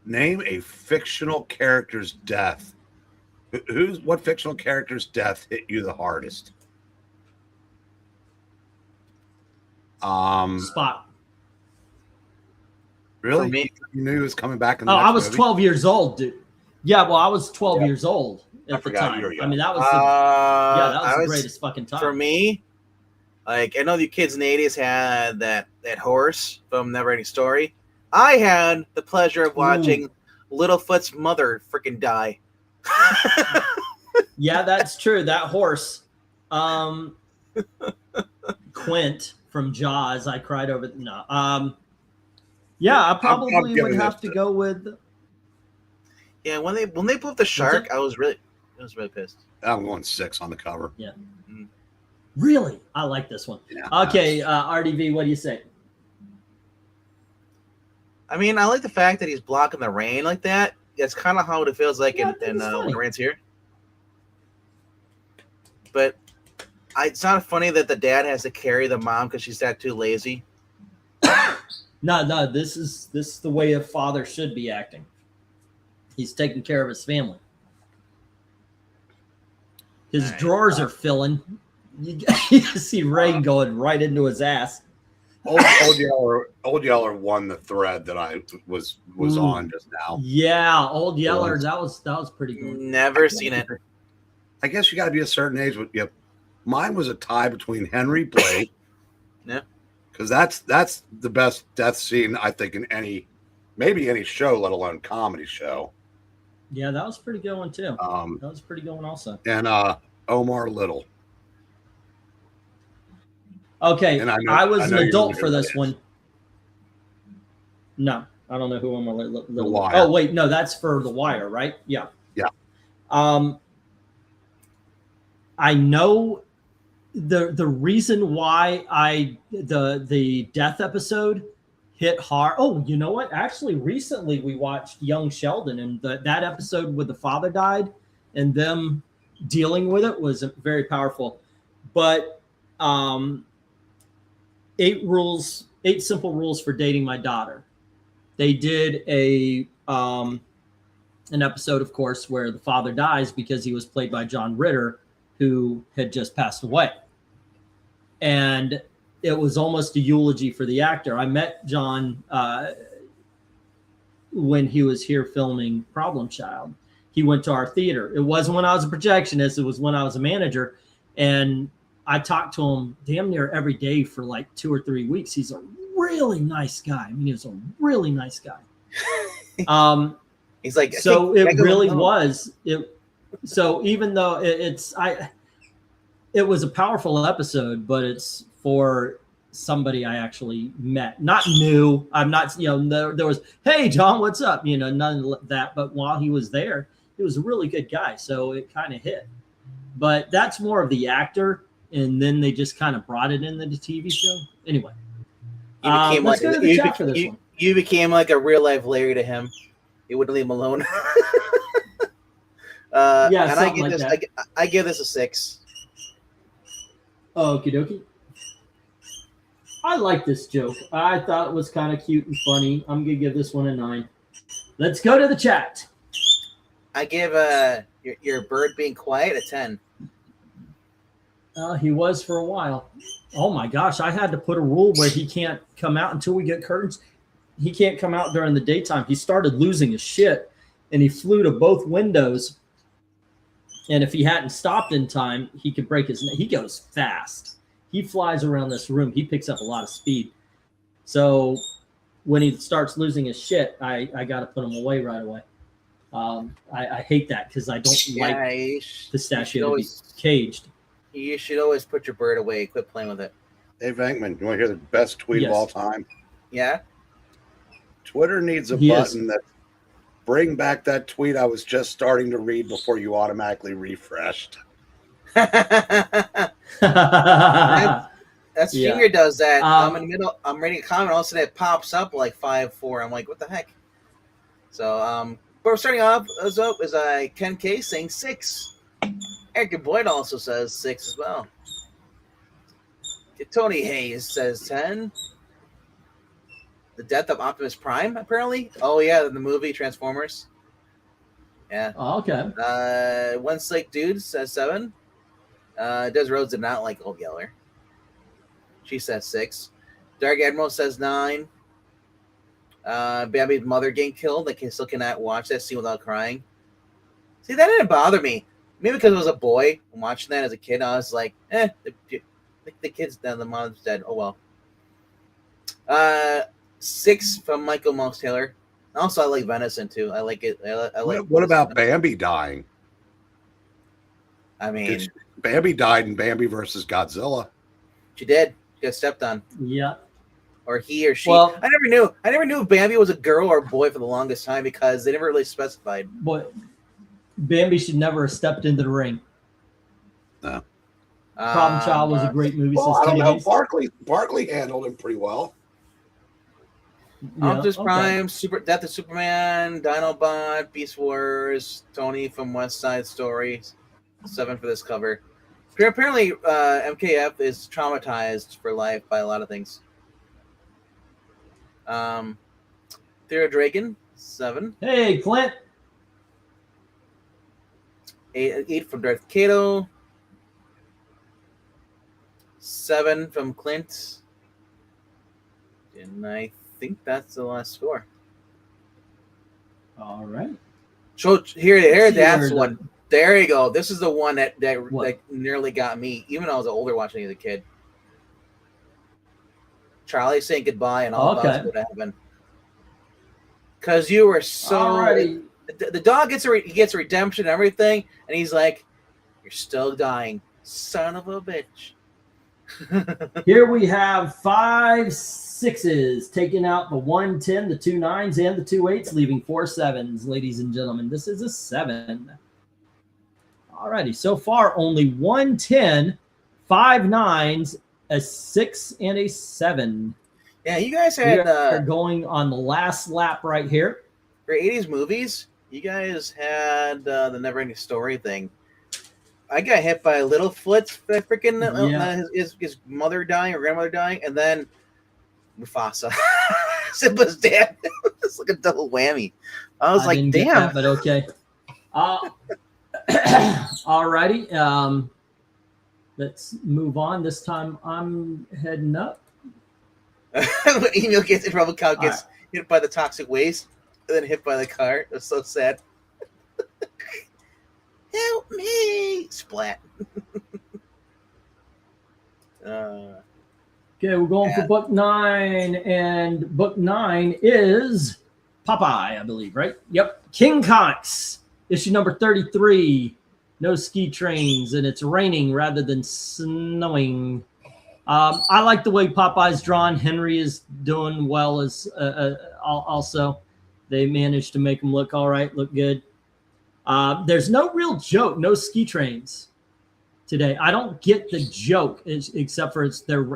Name a fictional character's death. What fictional character's death hit you the hardest? Spot. Really? For me, you knew he was coming back in the I was movie? 12 years old, dude. Yeah, well, I was 12 years old at the time. I mean, that was that was the greatest fucking time. For me, Like, I know you kids in the 80s had that horse from Neverending Story. I had the pleasure of watching Littlefoot's mother freaking die. Yeah, that's true. That horse, Quint from Jaws, I cried over. Yeah, I probably would have to go with. Yeah, when they blew up the shark, I was really pissed. I'm going 6 on the cover. Yeah. Really? I like this one. Yeah, okay, RDV, what do you say? I mean, I like the fact that he's blocking the rain like that. That's kind of how it feels like when it rains here. But it's not funny that the dad has to carry the mom because she's that too lazy. No, this is the way a father should be acting. He's taking care of his family. His drawers are filling. You see rain going right into his ass. Old Yeller won the thread that I was on just now. Yeah, Old Yeller, that was pretty good. Never seen it. I guess you got to be a certain age. Mine was a tie between Henry Blake. Yeah, because that's the best death scene I think in any show, let alone comedy show. Yeah, that was a pretty good one too. That was a pretty good one also. And Omar Little. Okay, I was an adult for this one. No, I don't know who Omar Little. Oh wait, no, that's for The Wire, right? Yeah. Yeah. I know the reason why the death episode hit hard. Oh, you know what? Actually, recently we watched Young Sheldon, and that episode where the father died and them dealing with it was very powerful. But 8 simple rules for dating my daughter. They did an episode, of course, where the father dies because he was played by John Ritter, who had just passed away. And it was almost a eulogy for the actor. I met John when he was here filming Problem Child. He went to our theater. It wasn't when I was a projectionist. It was when I was a manager. And I talked to him damn near every day for like 2 or 3 weeks. He's a really nice guy. I mean, he was a really nice guy. He's like, so it really was. So even though it was a powerful episode, but it's for somebody I actually met, not knew. I'm not, there was, hey, John, what's up? None of that. But while he was there, he was a really good guy. So it kind of hit. But that's more of the actor. And then they just kind of brought it into the TV show. Anyway, let's go to the chat for this one. You became like a real life Larry to him. You wouldn't leave him alone. Yeah, and I give this a 6. Okie dokie. I like this joke. I thought it was kind of cute and funny. I'm gonna give this one a 9. Let's go to the chat. I give your bird being quiet a 10. He was for a while. Oh my gosh, I had to put a rule where he can't come out until we get curtains. He can't come out during the daytime. He started losing his shit, and he flew to both windows. And if he hadn't stopped in time, he could break his neck. He goes fast. He flies around this room. He picks up a lot of speed. So when he starts losing his shit, I got to put him away right away. I hate that because I don't like pistachio to be caged. You should always put your bird away. Quit playing with it. Hey, Venkman, you want to hear the best tweet of all time? Yeah? Twitter needs a button that bring back that tweet I was just starting to read before you automatically refreshed. That's Finger does that. I'm in the middle. I'm reading a comment. All of a sudden, it pops up like 5-4. I'm like, what the heck? So, but we're starting off as Ken K saying 6. Eric Boyd also says 6 as well. Tony Hayes says 10. The death of Optimus Prime, apparently. Oh yeah, the movie Transformers. Yeah. Oh, okay. One Slick Dude says 7. Des Rhodes did not like Old Yeller. She says 6. Dark Admiral says 9. Bambi's mother getting killed. I still cannot watch that scene without crying. See, that didn't bother me. Maybe because I was a boy and watching that as a kid, I was like, they the kid's dead. The mom's dead. Oh well. 6 from Michael Moss Taylor. Also, I like venison too. I like it. I like. What about Bambi dying? I mean, Bambi died in Bambi versus Godzilla. she did. She got stepped on. Yeah. Or he or she. Well, I never knew if Bambi was a girl or a boy for the longest time because they never really specified. But Bambi should never have stepped into the ring. No. Problem Child was a great movie. Well, says I don't Tim know. Hayes. Barkley handled him pretty well. Optimus okay. Prime, Death of Superman, Dinobot, Beast Wars, Tony from West Side Story. 7 for this cover. Apparently, MKF is traumatized for life by a lot of things. Theodore Dragon, 7. Hey, Clint. 8 from Darth Kato. 7 from Clint. And I think that's the last score. All right. So here, that's Here's one. There you go. This is the one that What? nearly got me, even though I was older watching it as a kid. Charlie saying goodbye and all about to go to heaven. Because you were so. Alrighty. The dog gets gets redemption and everything, and he's like, "You're still dying, son of a bitch." Here we have 5 6s, taking out the 1 10, the 2 9s, and the 2 8s, leaving 4 7s, ladies and gentlemen. This is a 7. Alrighty, so far only 1 10, 5 9s, a 6, and a 7. Yeah, you guys We had are going on the last lap right here. for 80s movies. You guys had the Never-Ending Story thing. I got hit by Littlefoot, his mother dying or grandmother dying, and then Mufasa, Simba's dad. It's like a double whammy. I was like, didn't get damn. that, but okay. Alrighty. Let's move on. This time I'm heading up. Emil gets in trouble. Cow gets All hit by the toxic waste, and then hit by the car. It was so sad. Help me! Splat. Okay, we're going for book 9, and book 9 is Popeye, I believe, right? Yep. King Comics, issue number 33. No ski trains, and it's raining rather than snowing. I like the way Popeye's drawn. Henry is doing well as also. They managed to make him look all right, look good. There's no real joke, no ski trains today. I don't get the joke, except for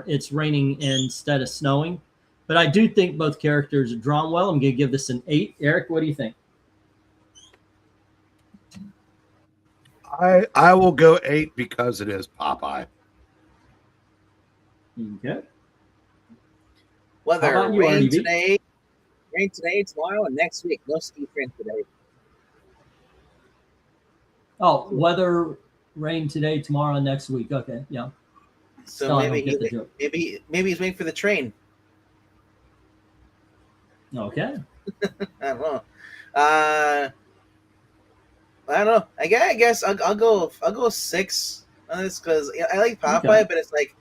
it's raining instead of snowing. But I do think both characters are drawn well. I'm going to give this an 8. Eric, what do you think? I will go 8 because it is Popeye. Okay. Weather, How about you, rain RDB? today, tomorrow, and next week. No ski train today. Oh, weather, rain today, tomorrow, next week. Okay, yeah. So Still, I don't maybe get the joke. maybe he's waiting for the train. Okay. I don't know. I don't know. I guess I'll go 6 on this because I like Popeye, Okay. but it's like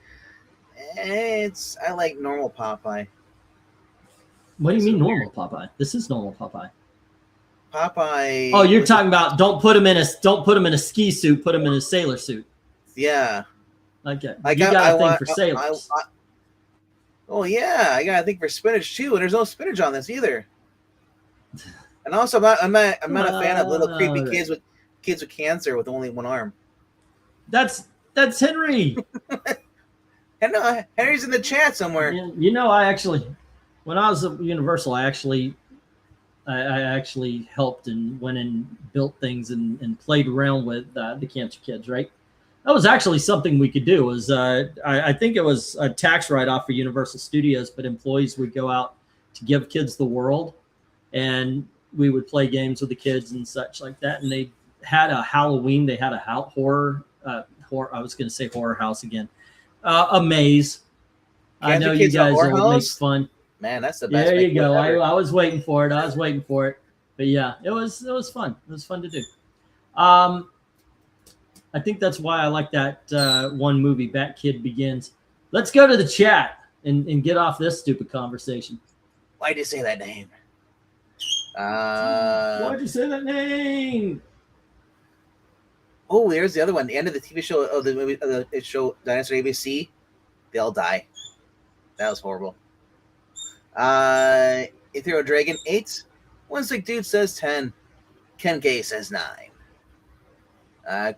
I like normal Popeye. What do you mean normal Popeye? This is normal Popeye. Popeye. Oh, you're talking about don't put him in a ski suit, put him in a sailor suit. Yeah. Okay. I You got a thing for sailors. Oh yeah, I got a thing for spinach too, and there's no spinach on this either. And also, I'm not a fan of little creepy kids with cancer with only one arm. That's Henry. And no, Henry's in the chat somewhere. You know, I actually, when I was at Universal, I actually helped and went and built things and played around with the cancer kids. Right. That was actually something we could do. Was I think it was a tax write-off for Universal Studios, but employees would go out to give kids the world, and we would play games with the kids and such like that. And they had a Halloween. They had a horror. I was going to say horror house again. A maze. I know you guys will make fun. Man, that's the best. There you go. I was waiting for it. But yeah, it was fun. It was fun to do. I think that's why I like that one movie, Bat Kid Begins. Let's go to the chat and get off this stupid conversation. Why'd you say that name? Why'd you say that name? Oh, there's the other one. The end of the TV show, of the movie, the show Dinosaur ABC. They all die. That was horrible. Ethereal Dragon 8. One sick dude says 10. Ken Gay says 9.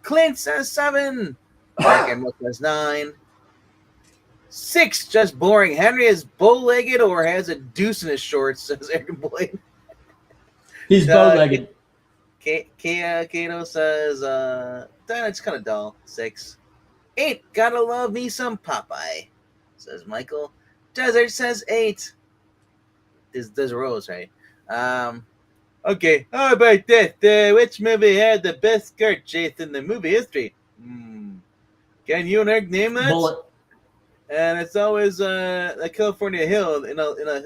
Clint says 7. Mark Emerald says 9. 6, just boring. Henry is bow-legged or has a deuce in his shorts, says Aaron Boyd. He's bow-legged. Kato says, it's kind of dull. 6. 8, gotta love me some Popeye, says Michael. Desert says 8. There's Rose, right? Okay, how about that? Which movie had the best car chase in the movie history? Can you and Eric name that? Bullet. And it's always a California Hill in a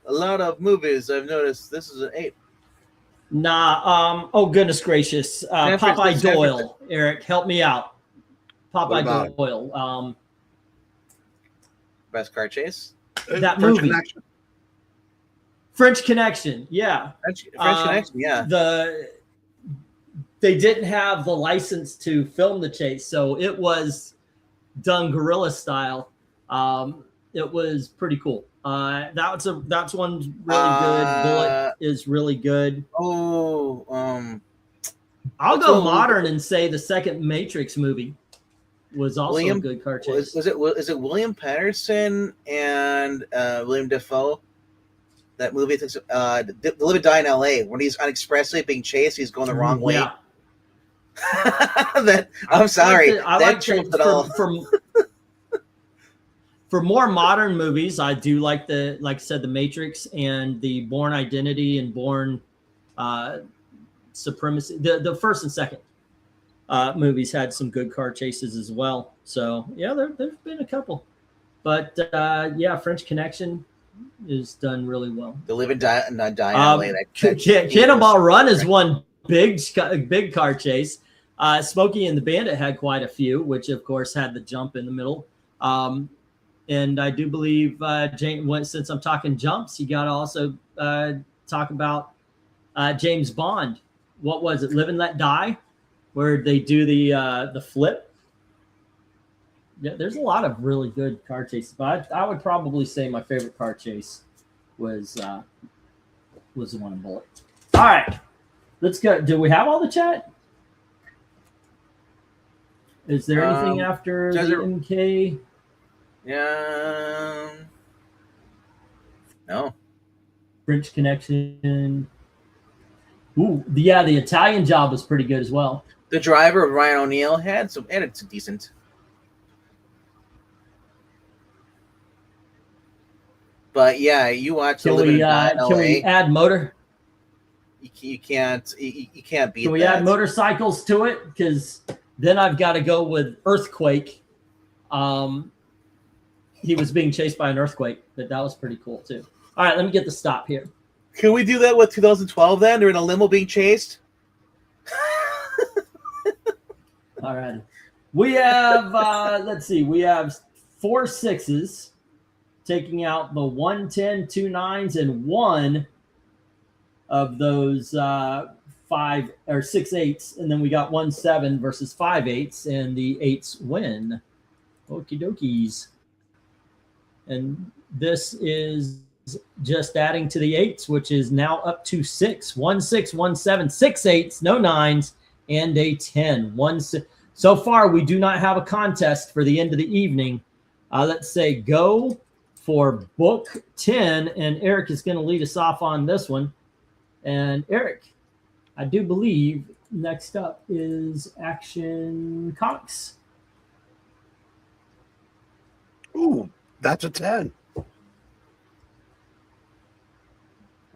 lot of movies. I've noticed this is an 8. Nah. Oh goodness gracious. Popeye Doyle. Eric, help me out. Popeye Doyle. Best car chase. That movie. French Connection. Yeah. French Connection. Yeah. They didn't have the license to film the chase, so it was done guerrilla style. It was pretty cool. That's one really good. Bullet is really good. I'll go modern and say the second Matrix movie was also a good car chase. Is it William Patterson and William Dafoe? That movie, The Live and Die in L.A., when he's unexpressly being chased, he's going the wrong way. Yeah. I'm sorry. I like that for more modern movies, I do like like I said, The Matrix and the Bourne Identity and Bourne Supremacy. The first and second movies had some good car chases as well. So yeah, there's been a couple, but French Connection is done really well. The Live and Die in LA. Cannonball Run is one big car chase. Smokey and the Bandit had quite a few, which of course had the jump in the middle. And I do believe James, since I'm talking jumps, you got to also talk about James Bond. What was it? Live and Let Die, where they do the flip. Yeah, there's a lot of really good car chases, but I would probably say my favorite car chase was the one in Bullet. All right, let's go. Do we have all the chat? Is there anything after the MK? Yeah. No. French Connection. Ooh, the Italian Job was pretty good as well. The Driver of Ryan O'Neal had some decent. But yeah, you watch. Can we add motor? You can't beat. Can we add motorcycles to it? Because then I've got to go with Earthquake. He was being chased by an earthquake, but that was pretty cool too. All right, let me get the stop here. Can we do that with 2012 then? They're in a limo being chased. All right. We have, let's see, we have 4 6s taking out the 1 10, 2 9s, and 1 of those 5 or 6 8s. And then we got 1 7 versus 5 8s, and the 8s win. Okie dokies. And this is just adding to the 8s, which is now up to 6. 1 6, 1 7, 6 8s, no 9s, and a 10. 1 6. So far, we do not have a contest for the end of the evening. Let's say go for book 10, and Eric is going to lead us off on this one. And Eric, I do believe next up is Action Comics. Ooh, that's a 10.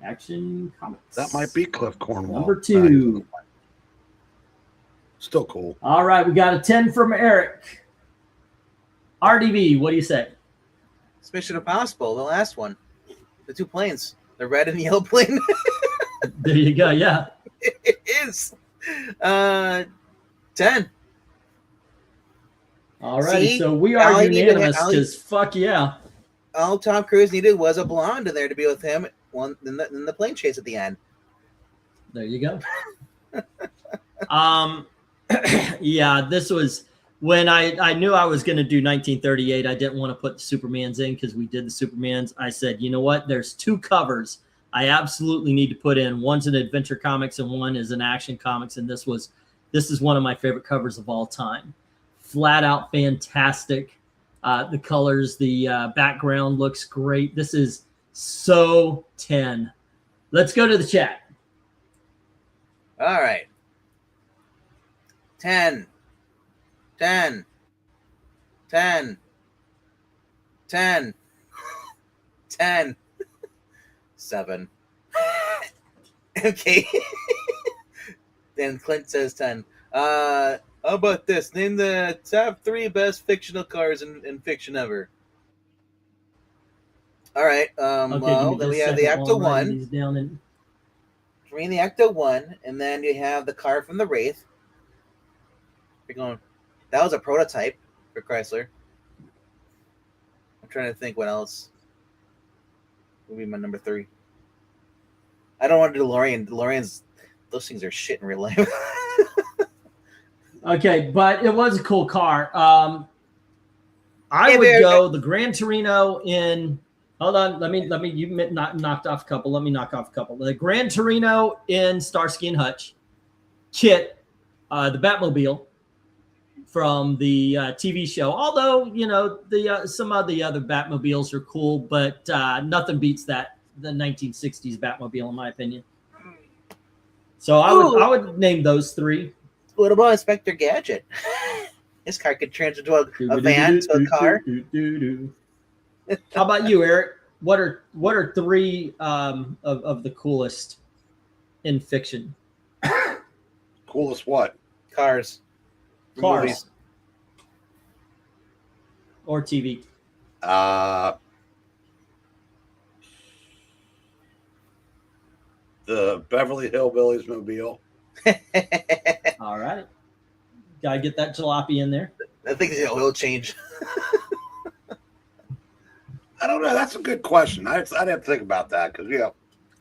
Action Comics. That might be Cliff Cornwall. Number 2. Still cool. All right, we got a 10 from Eric. RDB, what do you say? It's Mission Impossible, the last one. The 2 planes. The red and yellow plane. There you go, yeah. It is. 10. All righty, See? so we All are he needed- unanimous all he- because fuck yeah. All Tom Cruise needed was a blonde in there to be with him in the plane chase at the end. There you go. Yeah, this was when I knew I was going to do 1938. I didn't want to put the Supermans in because we did the Supermans. I said, you know what? There's two covers I absolutely need to put in. One's an adventure comics and one is an action comics. And this is one of my favorite covers of all time. Flat out fantastic. The colors, the background looks great. This is so 10. Let's go to the chat. All right. 10, 10, 10, 10, 10, 7. Okay. Then Clint says 10. How about this? Name the top 3 best fictional cars in fiction ever. All right. Well, then we have the Acto 1. Bring the Acto 1, and then you have the car from the Wraith. You're going, that was a prototype for Chrysler. I'm trying to think what else would be my number 3. I don't want a DeLorean. DeLoreans, those things are shit in real life. Okay, but it was a cool car. I would go the Gran Torino in. Hold on, let me. You knocked off a couple. Let me knock off a couple. The Gran Torino in Starsky and Hutch, Kit, the Batmobile from the TV show. Although the some of the other Batmobiles are cool, but nothing beats the 1960s Batmobile in my opinion. So I would name those 3. What about Inspector Gadget? His car could turn into a van to a car. How about you, Eric? What are 3 of the coolest in fiction? Coolest what? Cars. Movies. Or TV. The Beverly Hillbillies mobile. All right. Gotta get that jalopy in there. I think it's an oil change. I don't know. That's a good question. I'd have to think about that because,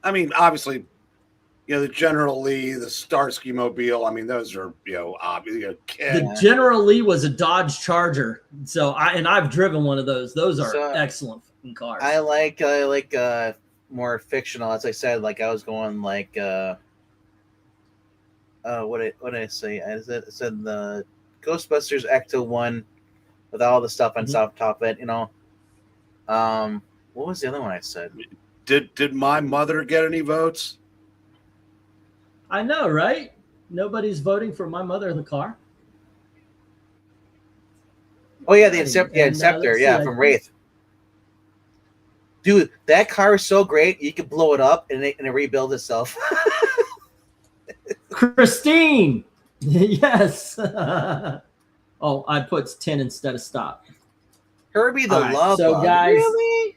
I mean, obviously, the General Lee, the Starsky Mobile. I mean, those are, obviously. The General Lee was a Dodge Charger. So I've driven one of those. Those are excellent cars. I like more fictional. As I said, like I was going like what did I say? I said the Ghostbusters Ecto 1 with all the stuff on top of it. What was the other one I said? Did my mother get any votes? I know, right? Nobody's voting for My Mother in the Car. Oh yeah, the Inceptor, from Wraith. Dude, that car is so great. You can blow it up and it rebuild itself. Christine, yes. Oh, I put 10 instead of stop. Herbie the Love so Bug. guys, really?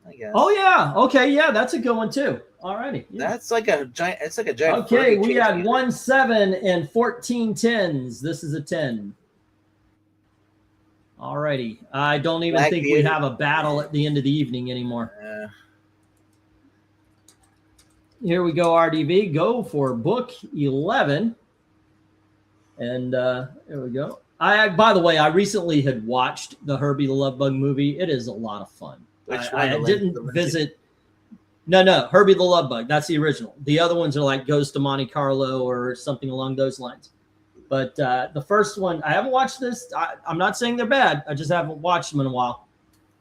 I guess. Oh yeah, okay, yeah, that's a good one too. Alrighty, yeah. That's like a giant. It's like a giant. Okay, we had 1 7 and 14 10s. This is a 10. Alrighty, I don't even think we have a battle at the end of the evening anymore. Here we go, RDV. Go for book 11. And here we go. By the way, I recently had watched the Herbie the Love Bug movie. It is a lot of fun. I didn't visit. No, Herbie the Love Bug. That's the original. The other ones are like Ghost of Monte Carlo or something along those lines. But the first one, I haven't watched this. I'm not saying they're bad. I just haven't watched them in a while.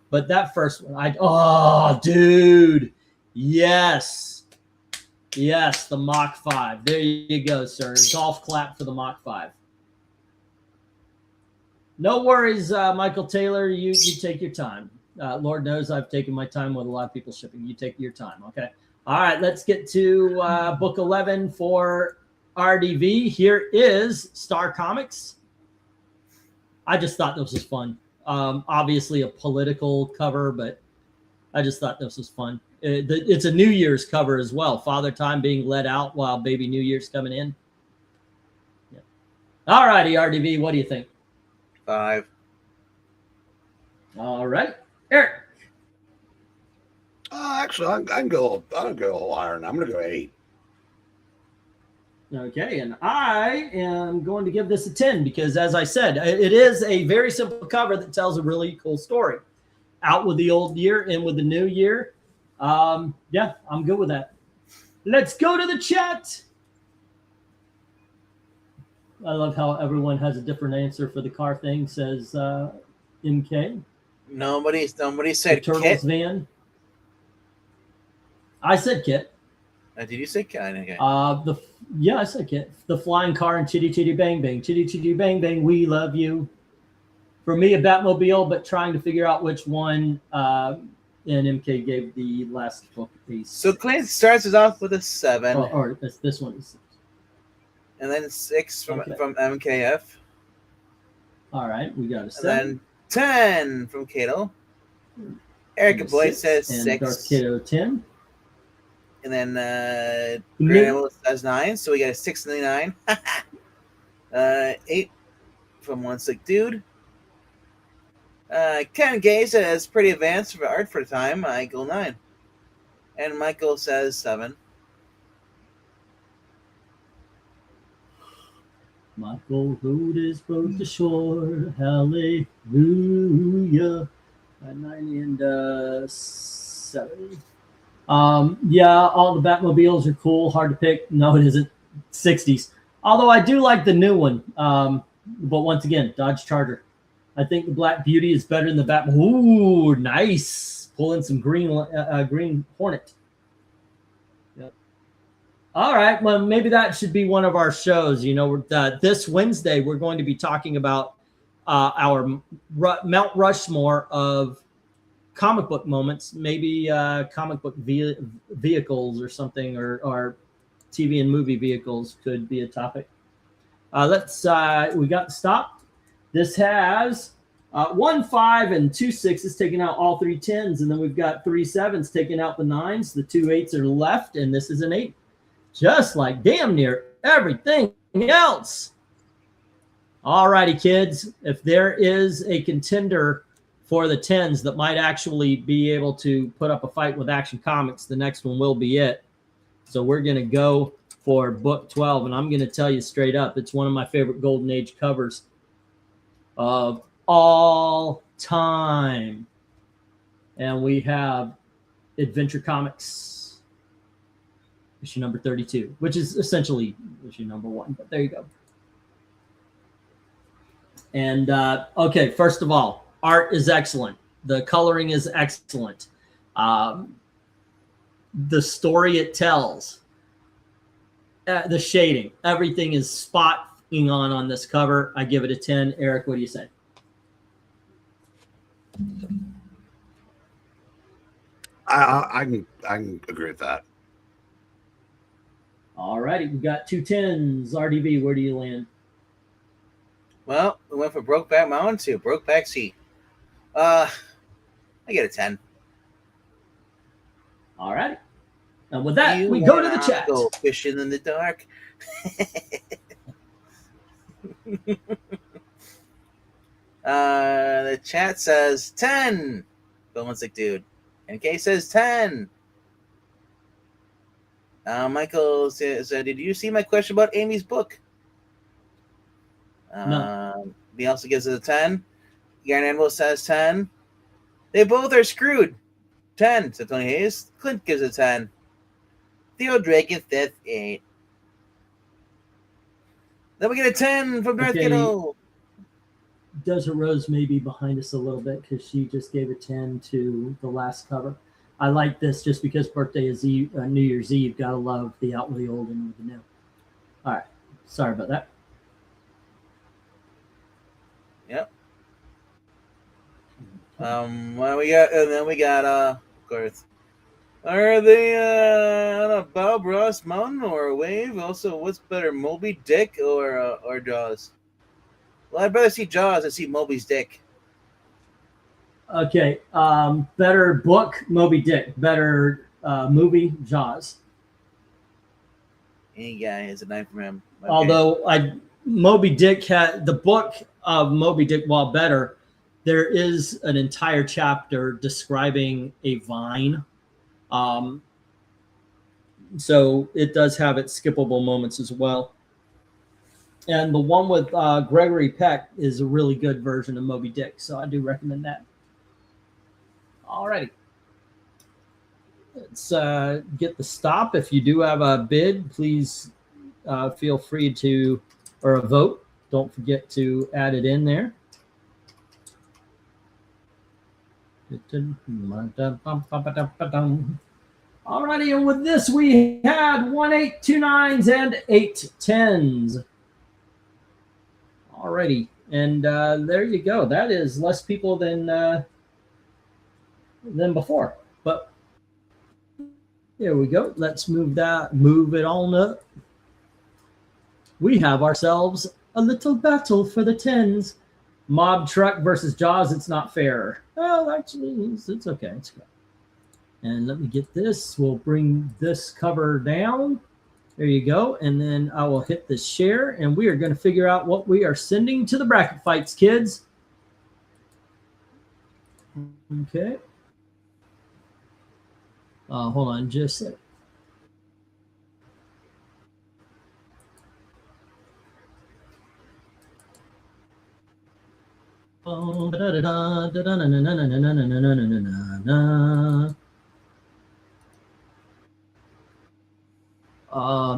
But that first one, oh, dude. Yes, the Mach 5. There you go, sir. Golf clap for the Mach 5. No worries, Michael Taylor. You take your time. Lord knows I've taken my time with a lot of people shipping. You take your time, okay? All right, let's get to book 11 for RDV. Here is Star Comics. I just thought this was fun. Obviously a political cover, but I just thought this was fun. It's a New Year's cover as well. Father Time being let out while baby New Year's coming in. Yeah. All righty, RDV, what do you think? 5. All right, Eric. Actually, I can go. I'll go a little higher. I'm going to go 8. Okay, and I am going to give this a 10 because, as I said, it is a very simple cover that tells a really cool story. Out with the old year, in with the new year. Yeah, I'm good with that. Let's go to the chat. I love how everyone has a different answer for the car thing, says MK. Nobody The said Turtles Kit. van. I said Kit. Did you say Kit? Okay. I said Kit. The flying car and Chitty Chitty Bang Bang. Chitty Chitty Bang Bang, we love you. For me, a Batmobile, but trying to figure out which one. And MK gave the last book piece. So Clint starts us off with a 7. Or this one is 6. And then 6 from MKF. All right, we got a And 7. then 10 from Cato. Erica Boyd says 6. Darth Cato 10. And then Grant Emil says 9. So we got a 6 and a 9. 8 from One Sick Dude. Ken Gay says pretty advanced for art for the time. I go 9. And Michael says 7. Michael rowed his boat to shore. Hallelujah. 90 and 70. Yeah, all the Batmobiles are cool. Hard to pick. No, it isn't. 60s. Although I do like the new one. But once again, Dodge Charger. I think the Black Beauty is better than the Bat. Ooh, nice. Pulling some green Hornet. Yep. All right. Well, maybe that should be one of our shows. You know, this Wednesday, we're going to be talking about our Mount Rushmore of comic book moments, maybe comic book vehicles or something, or TV and movie vehicles could be a topic. We got stopped. This has 1 5 and 2 6s taking out all 3 10s, and then we've got 3 7s taking out the 9s. The 2 8s are left, and this is an 8, just like damn near everything else. All righty, kids. If there is a contender for the 10s that might actually be able to put up a fight with Action Comics, the next one will be it. So we're going to go for book 12, and I'm going to tell you straight up, it's one of my favorite Golden Age covers of all time. And we have Adventure Comics issue number 32, which is essentially issue number 1, but there you go. And okay, first of all, art is excellent. The coloring is excellent. The story it tells, the shading, everything is spot on this cover. I give it a 10. Eric, what do you say? I can agree with that. All righty, we got 2 10s. RDB, where do you land? Well, we went from Brokeback Mountain to Brokeback Sea. I get a 10. All righty. And with that, we go to the chat. Go fishing in the dark. The chat says 10. Bill Sick Dude. NK says 10. Michael says, did you see my question about Amy's book? No. He also gives it a 10. Garen Animal says 10. They both are screwed. 10, said Tony Hayes. Clint gives it 10. Theo Draken says 8. Then we get a 10 from Darth Kiddo. Desert Rose may be behind us a little bit because she just gave a 10 to the last cover. I like this just because birthday is New Year's Eve. Gotta love the out with the old and with the new. All right. Sorry about that. Yep. Well, we got, and then we got, of course. Are they on a Bob Ross mountain or a wave? Also, what's better, Moby Dick or Jaws? Well, I'd rather see Jaws than see Moby's dick. Okay. Better book, Moby Dick. Better movie, Jaws. Yeah, it's a 9 from him. Okay. Although Moby Dick had the book of Moby Dick, while better, there is an entire chapter describing a vine. So it does have its skippable moments as well. And the one with Gregory Peck is a really good version of Moby Dick. So I do recommend that. All righty. Let's get the stop. If you do have a bid, please feel free to, or a vote. Don't forget to add it in there. Alrighty, and with this we had 1 8 2 9s and 8 10s. Alrighty, and there you go. That is less people than before. But here we go. Let's move it on up. We have ourselves a little battle for the 10s. Mob Truck versus Jaws. It's not fair. Well, actually, it's okay. It's good. And let me get this. We'll bring this cover down. There you go. And then I will hit the share, and we are going to figure out what we are sending to the bracket fights, kids. Okay. Hold on just a sec.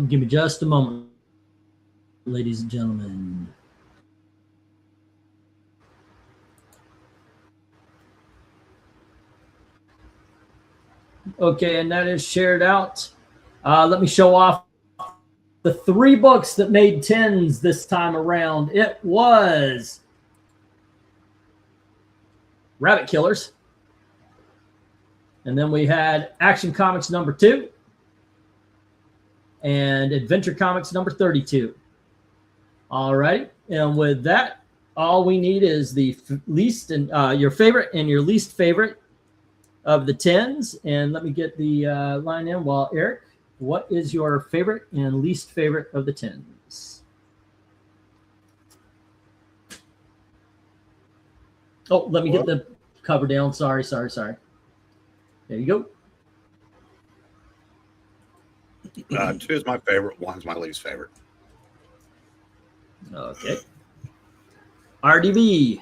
Give me just a moment, ladies and gentlemen. Okay, and that is shared out. Let me show off the 3 books that made 10s this time around. It was Rabbit Killers. And then we had Action Comics number 2 and Adventure Comics number 32. All right. And with that, all we need is the least and your favorite and your least favorite of the 10s. And let me get the line in. Well, Eric, what is your favorite and least favorite of the 10s? Oh, let me get the cover down. Sorry. There you go. 2 is my favorite. 1's my least favorite. Okay. RDB.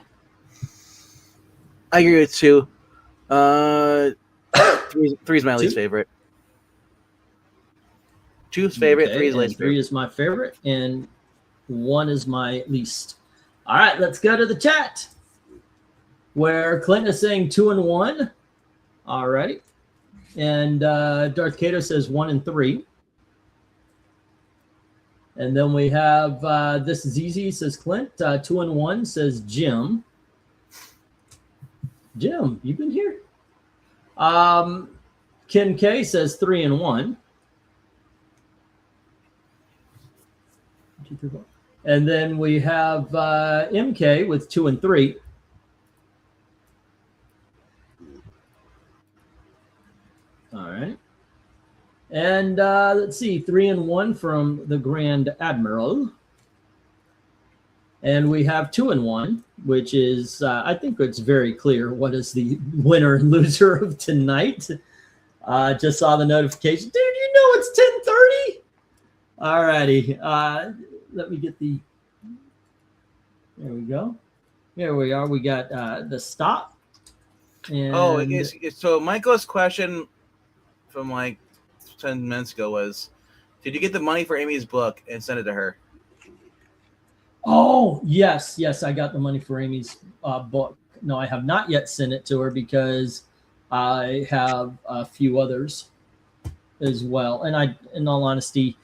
I agree with 2. 3 is my least favorite. 2's favorite. Okay, 3 is least favorite. 3 is my favorite, and 1 is my least. All right, let's go to the chat, where Clinton is saying 2 and 1. All right. And Darth Kato says 1 and 3. And then we have this is easy, says Clint. 2 and 1 says Jim. Jim, you've been here. Ken K says 3 and 1. And then we have MK with 2 and 3. All right. And let's see, 3 and 1 from the Grand Admiral. And we have 2 and 1, which is, I think it's very clear what is the winner and loser of tonight. Just saw the notification. Dude, you know it's 10:30? All righty. Let me get the, there we go. Here we are. We got the stop. And So Michael's question from like 10 minutes ago was, did you get the money for Amy's book and send it to her? Oh, yes, I got the money for Amy's book. No, I have not yet sent it to her because I have a few others as well. And in all honesty,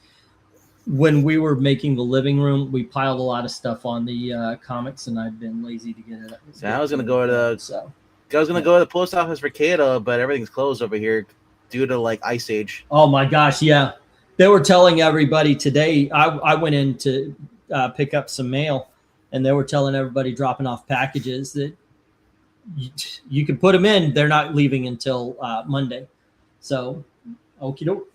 when we were making the living room, we piled a lot of stuff on the comics, and I've been lazy to get it. So I was gonna go to the post office for Cato, but everything's closed over here due to like Ice Age. Oh my gosh, yeah. They were telling everybody today. I went in to pick up some mail, and they were telling everybody dropping off packages that you can put them in. They're not leaving until Monday. So, okie doke.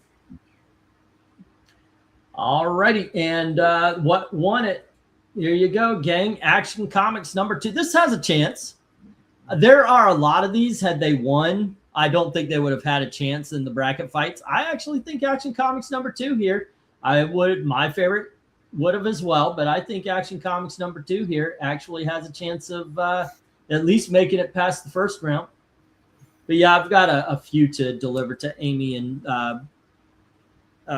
All righty. And what won it Here you go, gang. Action Comics #2. This has a chance. There are a lot of these. Had they won, I don't think they would have had a chance in the bracket fights. I actually think Action Comics #2 here. My favorite would have as well, but I think Action Comics #2 here actually has a chance of at least making it past the first round. But yeah, I've got a few to deliver to Amy, and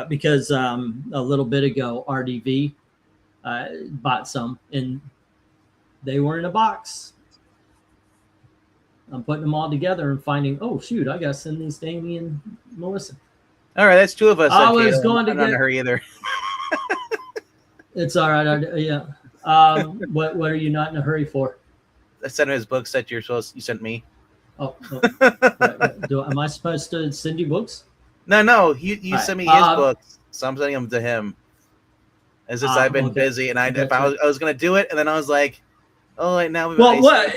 because a little bit ago RDV bought some and they were in a box. I'm putting them all together and finding, oh shoot, I gotta send these to Amy and Melissa. All right, that's 2 of us. I was going to I'm not in get a hurry either. It's all right. Yeah. What are you not in a hurry for? I sent him his books that you sent me. Oh, am I supposed to send you books? No. You Right. sent me his books, so I'm sending them to him. It's just I've been okay. busy, and I was gonna do it, and then I was like, oh, wait, now what?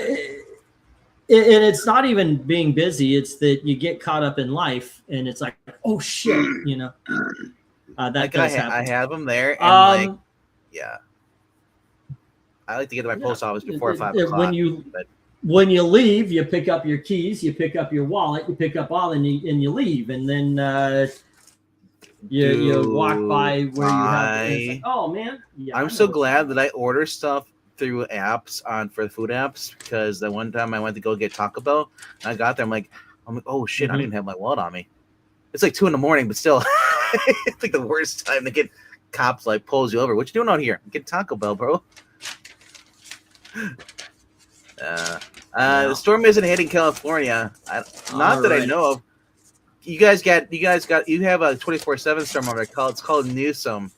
And it's not even being busy. It's that you get caught up in life, and it's like, oh shit, you know. That does happen. I have them there, and yeah. I like to get to my post office before 5 o'clock. When you leave, you pick up your keys, you pick up your wallet, you pick up all, and you leave, and then you walk by where you have. Like, oh man! Yeah, I'm so glad that I order stuff through apps for the food apps, because the one time I went to go get Taco Bell, and I got there, I'm like, oh shit, I didn't have my wallet on me. It's like 2 a.m, but still, it's like the worst time to get cops like pulls you over. What you doing out here? Get Taco Bell, bro. The storm isn't hitting California. Not that I know of. You have a 24/7 storm over there. It's called Newsom.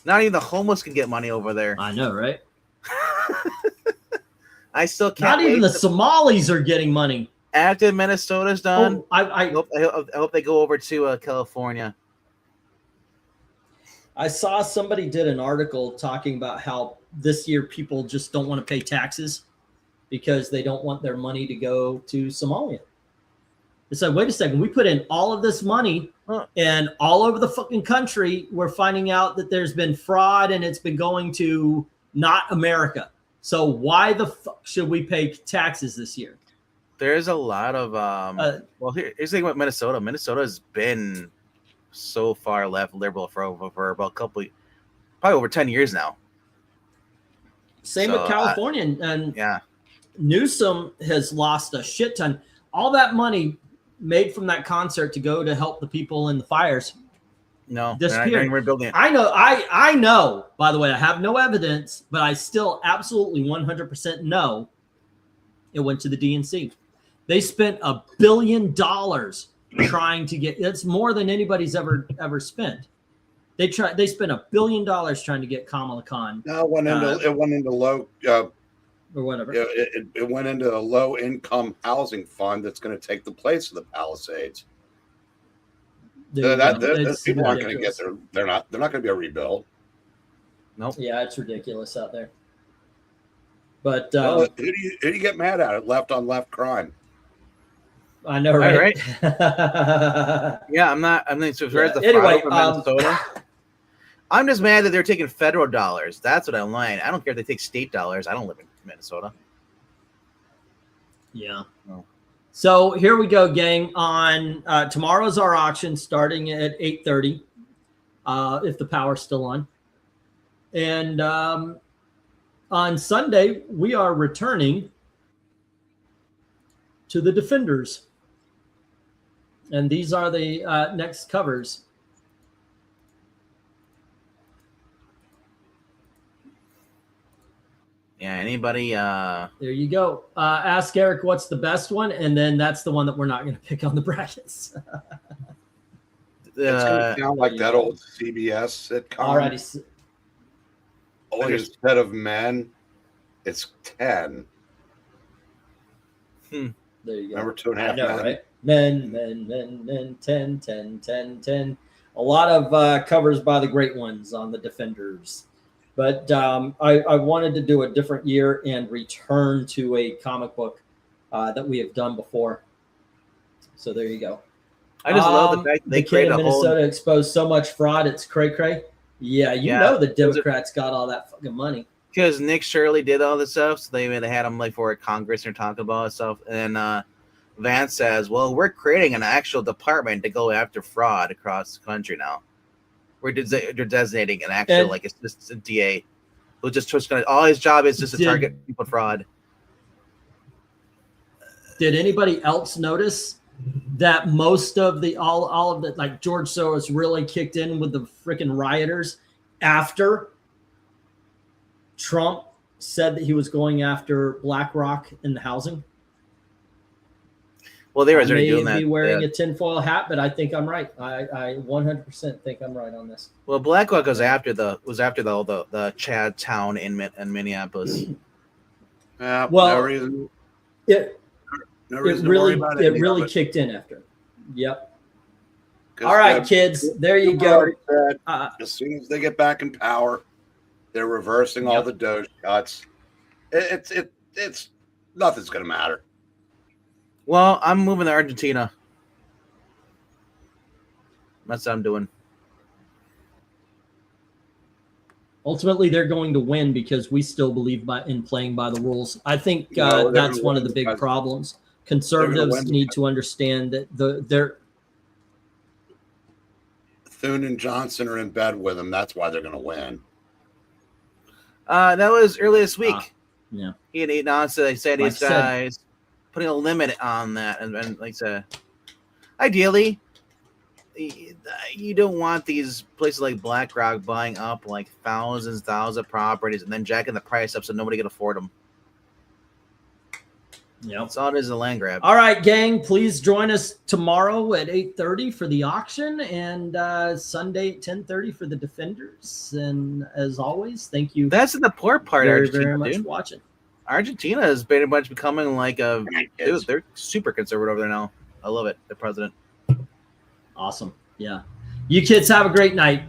Not even the homeless can get money over there. I know, right? I still can't. Not even the Somalis are getting money. After Minnesota's done, I hope they go over to California. I saw somebody did an article talking about how this year people just don't want to pay taxes because they don't want their money to go to Somalia. It's like, wait a second, we put in all of this money and all over the fucking country, we're finding out that there's been fraud and it's been going to not America. So why the fuck should we pay taxes this year? There's a lot of here's the thing about Minnesota. Minnesota has been so far left liberal for about probably over 10 years now. Same with California, and Newsom has lost a shit ton. All that money made from that concert to go to help the people in the fires. No, disappeared. We're building it. I know. I know. By the way, I have no evidence, but I still absolutely 100% know it went to the DNC. They spent $1 billion trying to get. That's more than anybody's ever spent. They spent $1 billion trying to get Kamala Khan. No, it went into low. Or whatever. It went into a low income housing fund that's going to take the place of the Palisades. People aren't going to get there. They're not going to be a rebuild. Nope. Yeah, it's ridiculous out there. But who do you get mad at? Left on left crime. I know, right? Yeah, I'm not. I mean, so far as the anyway, from Minnesota, I'm just mad that they're taking federal dollars. That's what I'm lying. I don't care if they take state dollars. I don't live in Minnesota. Yeah. No. So here we go, gang. On tomorrow's our auction starting at 8:30, if the power's still on. And on Sunday, we are returning to the Defenders. And these are the next covers. Yeah, anybody? There you go. Ask Eric what's the best one, and then that's the one that we're not going to pick on the brackets. It's going to sound like that old CBS sitcom. Alrighty. Only instead of men, it's 10. There you go. Remember 2.5 know, men? Right? Men, 10. A lot of covers by the great ones on the Defenders. But I wanted to do a different year and return to a comic book that we have done before. So there you go. I just love the fact that they the kid created in Minnesota exposed so much fraud, it's cray-cray. Yeah, you know the Democrats got all that fucking money. Because Nick Shirley did all this stuff, so they had him like for Congress and talking about stuff. And Vance says, "Well, we're creating an actual department to go after fraud across the country now. They're designating an actual like assistant DA who just gonna all his job is just to target people fraud." Did anybody else notice that most of the all of the like George Soros really kicked in with the freaking rioters after Trump said that he was going after BlackRock in the housing? Well, they were already doing that. I may be wearing a tinfoil hat, but I think I'm right. I 100% think I'm right on this. Well, BlackRock was after the Chad town in Minneapolis. Well, no reason. No reason to worry about it. It really kicked in after. Yep. All right, kids. There you go. As soon as they get back in power, they're reversing all the Doge cuts. It's nothing's going to matter. Well, I'm moving to Argentina. That's what I'm doing. Ultimately, they're going to win because we still believe in playing by the rules. I think that's one of the big problems. Conservatives need to understand that Thune and Johnson are in bed with them. That's why they're going to win. That was early this week. Yeah. He had 8 ounces. They said these guys putting a limit on that. And like I said, ideally, you don't want these places like BlackRock buying up like thousands of properties and then jacking the price up so nobody can afford them. Yeah, that's all it is, a land grab. All right, gang, please join us tomorrow at 8:30 for the auction and Sunday at 10:30 for the Defenders. And as always, thank you. That's the poor part. Very much for watching. Argentina is pretty much becoming like they're super conservative over there now. I love it. The president. Awesome. Yeah. You kids have a great night.